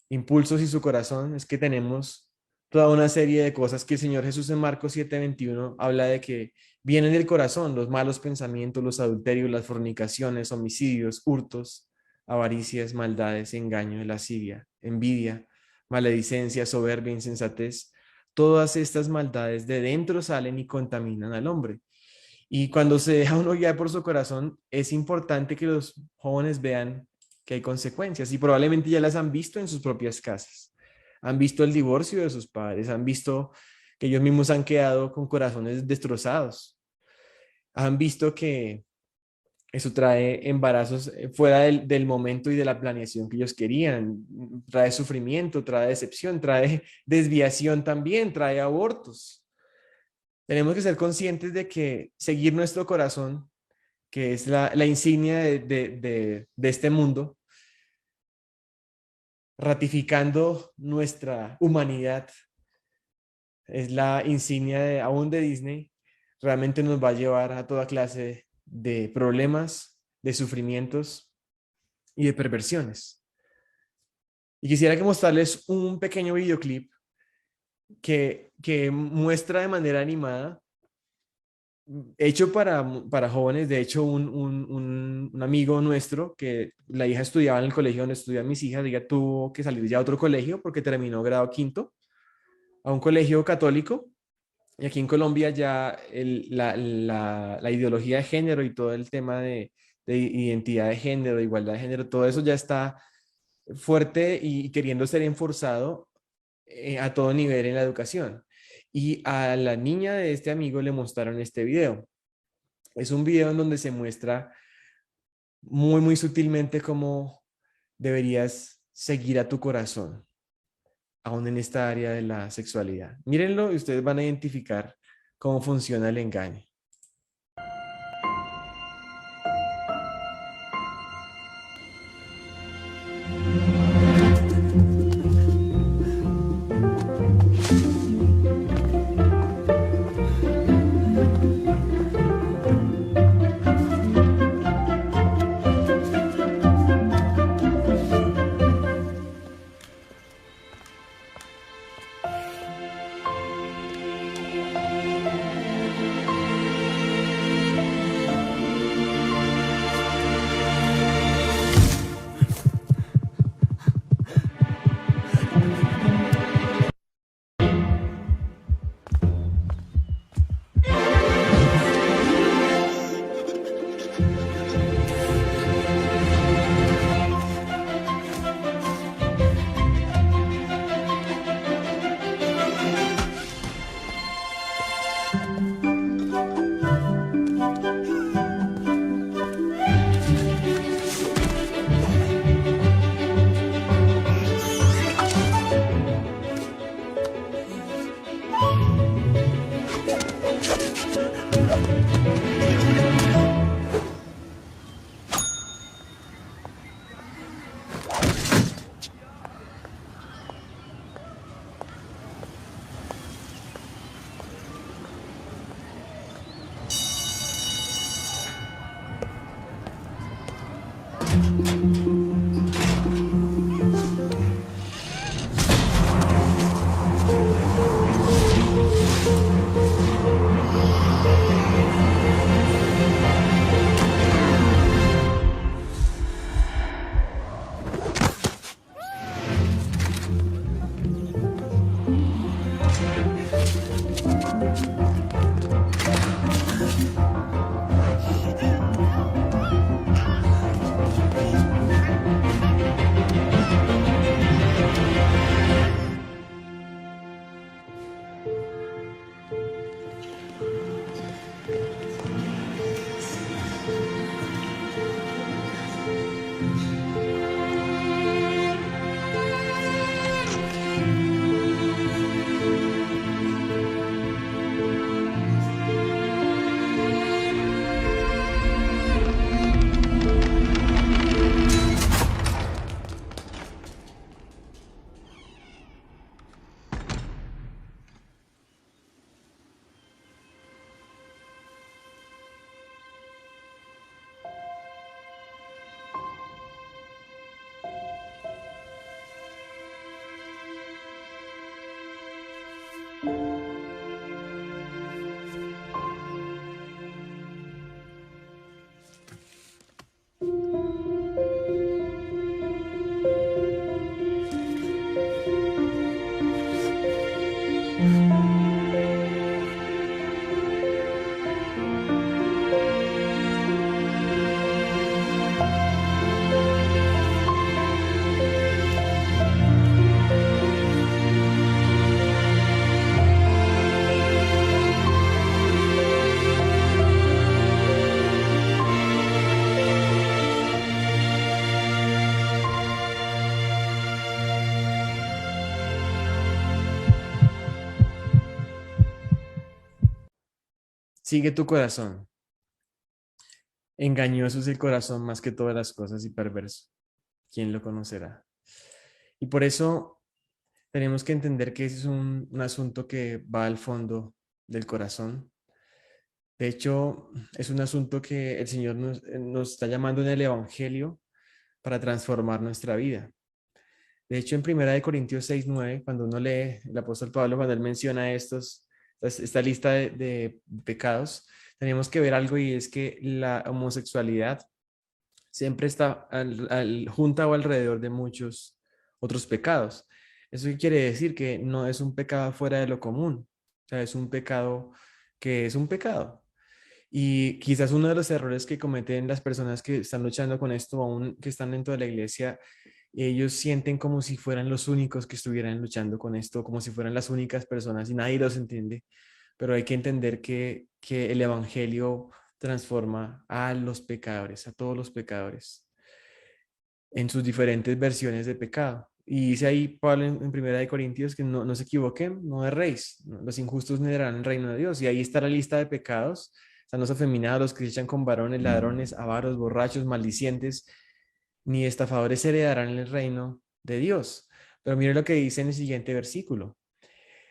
impulsos y su corazón, es que tenemos toda una serie de cosas que el Señor Jesús en Marcos 7:21 habla de que vienen del corazón, los malos pensamientos, los adulterios, las fornicaciones, homicidios, hurtos, avaricias, maldades, engaño, lascivia, envidia, maledicencia, soberbia, insensatez. Todas estas maldades de dentro salen y contaminan al hombre. Y cuando se deja uno guiar por su corazón, es importante que los jóvenes vean que hay consecuencias y probablemente ya las han visto en sus propias casas. Han visto el divorcio de sus padres, han visto que ellos mismos han quedado con corazones destrozados. Han visto que eso trae embarazos fuera del momento y de la planeación que ellos querían. Trae sufrimiento, trae decepción, trae desviación también, trae abortos. Tenemos que ser conscientes de que seguir nuestro corazón, que es la insignia de este mundo, ratificando nuestra humanidad, es la insignia aún de Disney, realmente nos va a llevar a toda clase de problemas, de sufrimientos y de perversiones. Y quisiera que mostrarles un pequeño videoclip que muestra de manera animada, hecho para jóvenes. De hecho, un amigo nuestro, que la hija estudiaba en el colegio donde estudian mis hijas, ella tuvo que salir ya a otro colegio porque terminó grado quinto, a un colegio católico, Y aquí en Colombia ya la ideología de género y todo el tema de identidad de género, de igualdad de género, todo eso ya está fuerte y queriendo ser enforzado a todo nivel en la educación. Y a la niña de este amigo le mostraron este video. Es un video en donde se muestra muy, muy sutilmente cómo deberías seguir a tu corazón, aún en esta área de la sexualidad. Mírenlo y ustedes van a identificar cómo funciona el engaño. Sigue tu corazón. Engañoso es el corazón más que todas las cosas y perverso. ¿Quién lo conocerá? Y por eso tenemos que entender que ese es un asunto que va al fondo del corazón. De hecho, es un asunto que el Señor nos está llamando en el Evangelio para transformar nuestra vida. De hecho, en 1 Corintios 6:9, cuando uno lee el apóstol Pablo, cuando él menciona esta lista de pecados, tenemos que ver algo y es que la homosexualidad siempre está junta o alrededor de muchos otros pecados. ¿Eso qué quiere decir? Que no es un pecado fuera de lo común. O sea, es un pecado que es un pecado. Y quizás uno de los errores que cometen las personas que están luchando con esto, aún que están dentro de la iglesia, ellos sienten como si fueran los únicos que estuvieran luchando con esto, como si fueran las únicas personas y nadie los entiende. Pero hay que entender que el Evangelio transforma a los pecadores, a todos los pecadores, en sus diferentes versiones de pecado. Y dice ahí Pablo en Primera de Corintios que no se equivoquen, no erréis, ¿no? Los injustos no heredarán el reino de Dios. Y ahí está la lista de pecados. Están los afeminados, los que se echan con varones, ladrones, avaros, borrachos, maldicientes, ni estafadores heredarán el reino de Dios. Pero mire lo que dice en el siguiente versículo,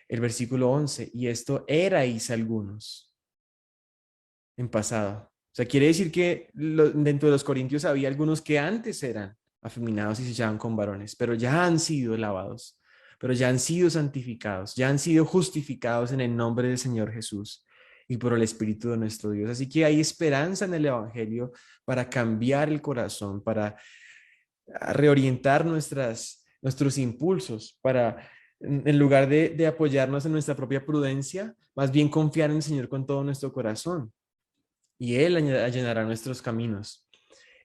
el versículo 11, y esto erais algunos en pasado. O sea, quiere decir que dentro de los corintios había algunos que antes eran afeminados y se echaban con varones, pero ya han sido lavados, pero ya han sido santificados, ya han sido justificados en el nombre del Señor Jesús y por el Espíritu de nuestro Dios. Así que hay esperanza en el Evangelio para cambiar el corazón, para reorientar nuestros impulsos, para, en lugar de apoyarnos en nuestra propia prudencia, más bien confiar en el Señor con todo nuestro corazón y Él allanará nuestros caminos.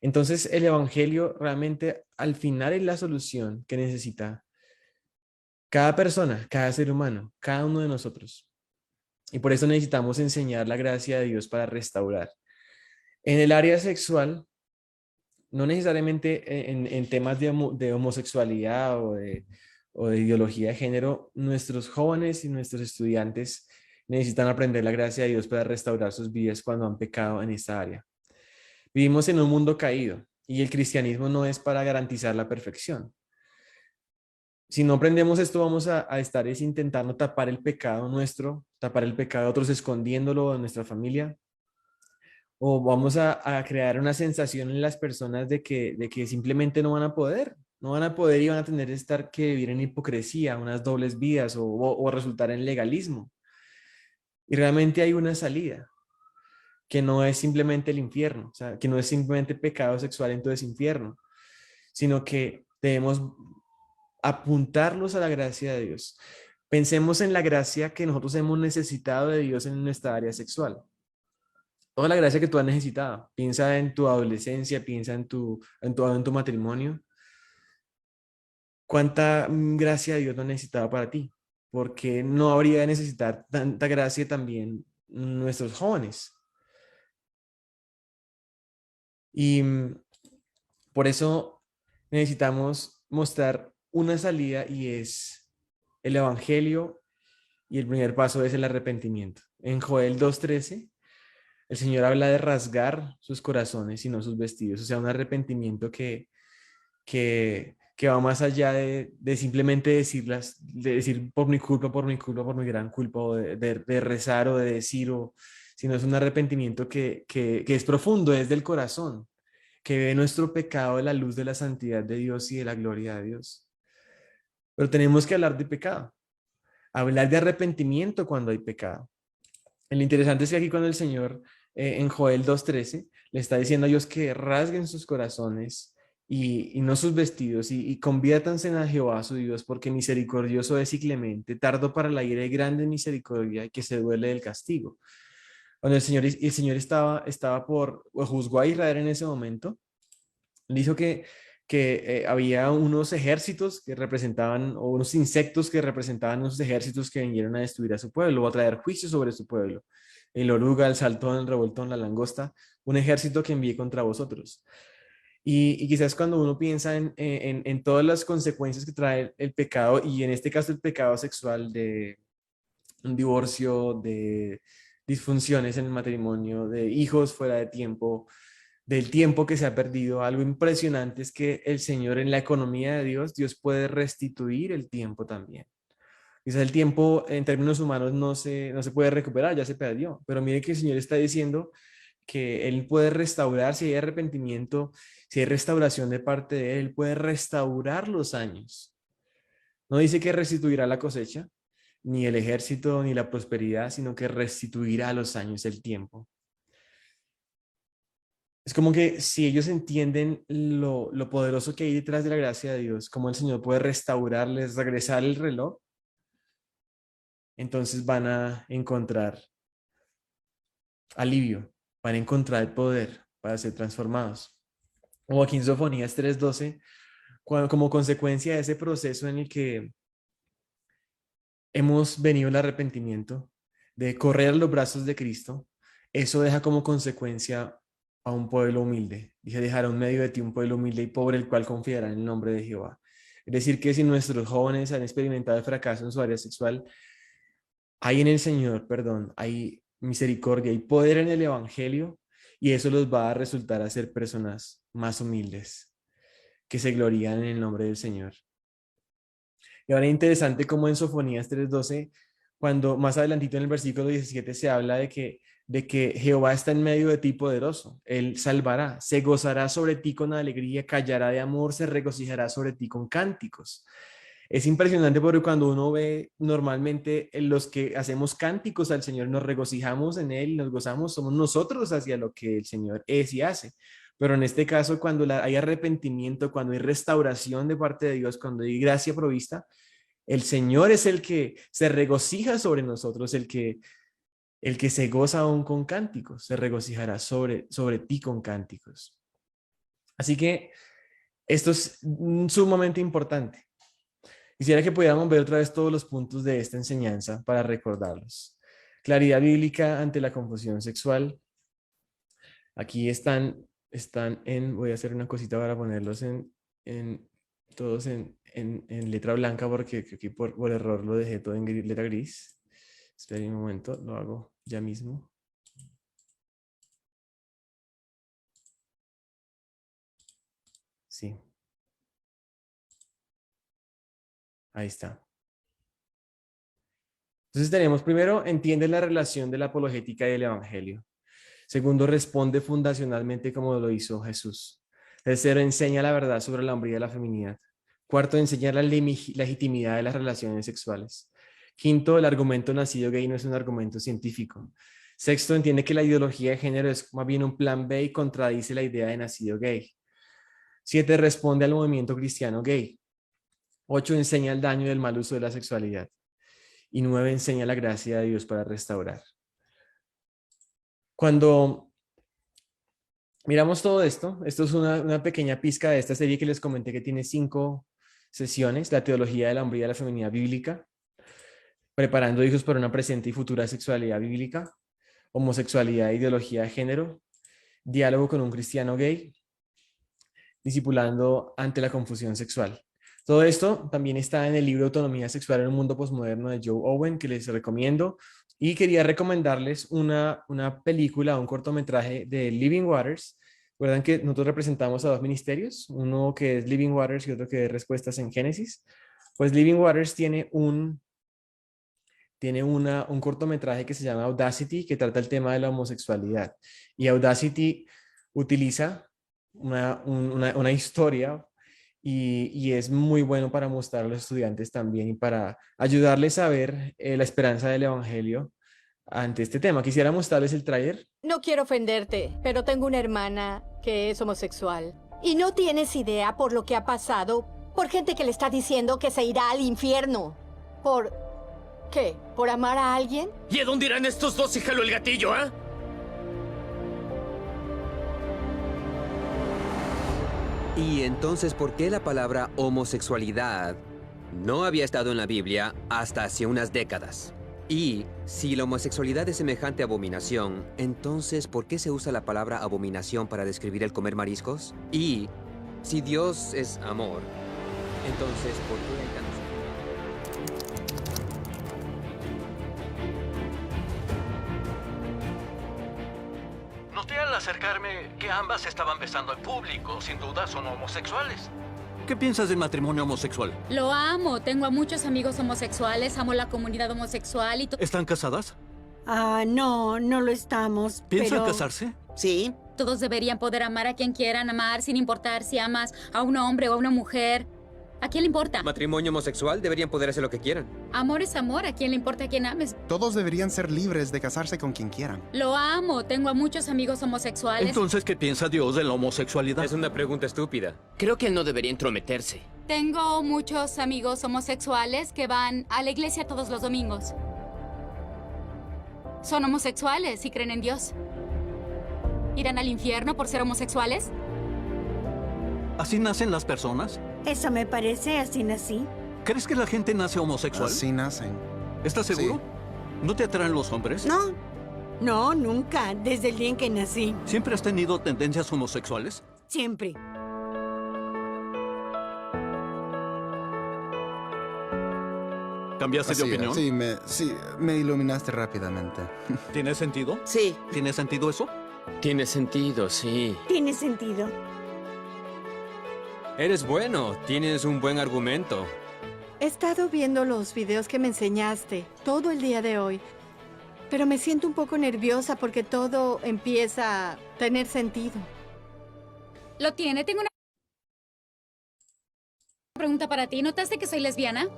Entonces, el Evangelio realmente al final es la solución que necesita cada persona, cada ser humano, cada uno de nosotros. Y por eso necesitamos enseñar la gracia de Dios para restaurar. En el área sexual, no necesariamente en temas de homosexualidad o de ideología de género, nuestros jóvenes y nuestros estudiantes necesitan aprender la gracia de Dios para restaurar sus vidas cuando han pecado en esta área. Vivimos en un mundo caído y el cristianismo no es para garantizar la perfección. Si no aprendemos esto, vamos a estar intentando tapar el pecado nuestro, tapar el pecado de otros, escondiéndolo en nuestra familia, o vamos a crear una sensación en las personas de que simplemente no van a poder y van a tener que estar que vivir en hipocresía, unas dobles vidas o resultar en legalismo. Y realmente hay una salida, que no es simplemente el infierno, o sea, que no es simplemente pecado sexual, entonces infierno, sino que debemos apuntarlos a la gracia de Dios. Pensemos en la gracia que nosotros hemos necesitado de Dios en nuestra área sexual. Toda la gracia que tú has necesitado. Piensa en tu adolescencia, piensa en tu matrimonio. ¿Cuánta gracia de Dios no ha necesitado para ti? Porque no habría de necesitar tanta gracia también nuestros jóvenes. Y por eso necesitamos mostrar una salida y es el Evangelio y el primer paso es el arrepentimiento. En Joel 2:13, el Señor habla de rasgar sus corazones y no sus vestidos, o sea, un arrepentimiento que va más allá de simplemente de decir por mi culpa, por mi gran culpa, o de rezar o de decir, sino es un arrepentimiento que es profundo, es del corazón, que ve nuestro pecado a la luz de la santidad de Dios y de la gloria de Dios. Pero tenemos que hablar de pecado, hablar de arrepentimiento cuando hay pecado. Lo interesante es que aquí cuando el Señor en Joel 2:13 le está diciendo a Dios que rasguen sus corazones y no sus vestidos y conviértanse a Jehová su Dios porque misericordioso es y clemente, tardo para la ira y grande misericordia y que se duele del castigo. Cuando el Señor estaba o juzgó a Israel en ese momento, dijo que había unos ejércitos que representaban, o unos insectos que representaban unos ejércitos que vinieron a destruir a su pueblo o a traer juicio sobre su pueblo. El oruga, el saltón, el revoltón, la langosta, un ejército que envié contra vosotros. Y quizás cuando uno piensa en todas las consecuencias que trae el pecado, y en este caso el pecado sexual de un divorcio, de disfunciones en el matrimonio, de hijos fuera de tiempo, del tiempo que se ha perdido. Algo impresionante es que el Señor en la economía de Dios, Dios puede restituir el tiempo también. Quizás el tiempo en términos humanos no se puede recuperar, ya se perdió, pero mire que el Señor está diciendo que Él puede restaurar, si hay arrepentimiento, si hay restauración de parte de Él, Él puede restaurar los años. No dice que restituirá la cosecha, ni el ejército, ni la prosperidad, sino que restituirá los años, el tiempo. Es como que si ellos entienden lo poderoso que hay detrás de la gracia de Dios, cómo el Señor puede restaurarles, regresar el reloj, entonces van a encontrar alivio, van a encontrar el poder para ser transformados. O aquí en Sofonías 3:12, como consecuencia de ese proceso en el que hemos venido el arrepentimiento, de correr a los brazos de Cristo, eso deja como consecuencia a un pueblo humilde. Dice, dejará en medio de ti un pueblo humilde y pobre, el cual confiará en el nombre de Jehová. Es decir, que si nuestros jóvenes han experimentado el fracaso en su área sexual, hay en el Señor, perdón, hay misericordia y poder en el Evangelio, y eso los va a resultar a ser personas más humildes, que se glorían en el nombre del Señor. Y ahora es interesante como en Sofonías 3:12, cuando más adelantito en el versículo 17 se habla de que Jehová está en medio de ti poderoso, Él salvará, se gozará sobre ti con alegría, callará de amor, se regocijará sobre ti con cánticos. Es impresionante porque cuando uno ve normalmente en los que hacemos cánticos al Señor, nos regocijamos en Él y nos gozamos, somos nosotros hacia lo que el Señor es y hace. Pero en este caso, cuando hay arrepentimiento, cuando hay restauración de parte de Dios, cuando hay gracia provista, el Señor es el que se regocija sobre nosotros, el que se goza aún con cánticos, se regocijará sobre ti con cánticos. Así que esto es sumamente importante. Quisiera que pudiéramos ver otra vez todos los puntos de esta enseñanza para recordarlos. Claridad bíblica ante la confusión sexual. Aquí están voy a hacer una cosita para ponerlos todos en letra blanca porque aquí por error lo dejé todo en letra gris. Esperen un momento, lo hago ya mismo. Sí. Ahí está. Entonces tenemos primero, entiende la relación de la apologética y el evangelio. Segundo, responde fundacionalmente como lo hizo Jesús. Tercero, enseña la verdad sobre la hombría y la feminidad. Cuarto, enseña la legitimidad de las relaciones sexuales. Quinto, el argumento nacido gay no es un argumento científico. Sexto, entiende que la ideología de género es más bien un plan B y contradice la idea de nacido gay. 7, responde al movimiento cristiano gay. 8, enseña el daño del mal uso de la sexualidad. Y 9, enseña la gracia de Dios para restaurar. Cuando miramos todo esto es una pequeña pizca de esta serie que les comenté que tiene 5 sesiones: la teología de la hombría y la feminidad bíblica, preparando hijos para una presente y futura sexualidad bíblica, homosexualidad e ideología de género, diálogo con un cristiano gay, discipulando ante la confusión sexual. Todo esto también está en el libro Autonomía Sexual en un Mundo Postmoderno de Joe Owen, que les recomiendo. Y quería recomendarles una película, un cortometraje de Living Waters. Recuerdan que nosotros representamos a 2 ministerios, uno que es Living Waters y otro que es Respuestas en Génesis. Pues Living Waters tiene un cortometraje que se llama Audacity, que trata el tema de la homosexualidad. Y Audacity utiliza una historia y es muy bueno para mostrar a los estudiantes también y para ayudarles a ver la esperanza del evangelio ante este tema. Quisiera mostrarles el tráiler. No quiero ofenderte, pero tengo una hermana que es homosexual. Y no tienes idea por lo que ha pasado, por gente que le está diciendo que se irá al infierno. ¿Por qué? ¿Por amar a alguien? ¿Y a dónde irán estos dos si jalo el gatillo, ah? Y entonces, ¿por qué la palabra homosexualidad no había estado en la Biblia hasta hace unas décadas? Y si la homosexualidad es semejante a abominación, entonces, ¿por qué se usa la palabra abominación para describir el comer mariscos? Y si Dios es amor, entonces, ¿por qué hay tantos? Noté al acercarme que ambas estaban besando al público. Sin duda son homosexuales. ¿Qué piensas del matrimonio homosexual? Lo amo, tengo a muchos amigos homosexuales, amo la comunidad homosexual y ¿Están casadas? No lo estamos, ¿Piensan pero... casarse? Sí. todos deberían poder amar a quien quieran amar, sin importar si amas a un hombre o a una mujer. ¿A quién le importa? Matrimonio homosexual, deberían poder hacer lo que quieran. Amor es amor, ¿a quién le importa a quién ames? Todos deberían ser libres de casarse con quien quieran. Lo amo, tengo a muchos amigos homosexuales. Entonces, ¿qué piensa Dios de la homosexualidad? Es una pregunta estúpida. Creo que él no debería entrometerse. Tengo muchos amigos homosexuales que van a la iglesia todos los domingos. Son homosexuales y creen en Dios. ¿Irán al infierno por ser homosexuales? ¿Así nacen las personas? Eso me parece, así nací. ¿Crees que la gente nace homosexual? Así nacen. ¿Estás seguro? ¿No te atraen los hombres? No. No, nunca. Desde el día en que nací. ¿Siempre has tenido tendencias homosexuales? Siempre. ¿Cambiaste de Así era. opinión? Sí, me iluminaste rápidamente. ¿Tiene sentido? Sí. ¿Tiene sentido eso? Tiene sentido, sí. Tiene sentido. Eres bueno, tienes un buen argumento. He estado viendo los videos que me enseñaste todo el día de hoy, pero me siento un poco nerviosa porque todo empieza a tener sentido. Lo tiene. Tengo una pregunta para ti. ¿Notaste que soy lesbiana?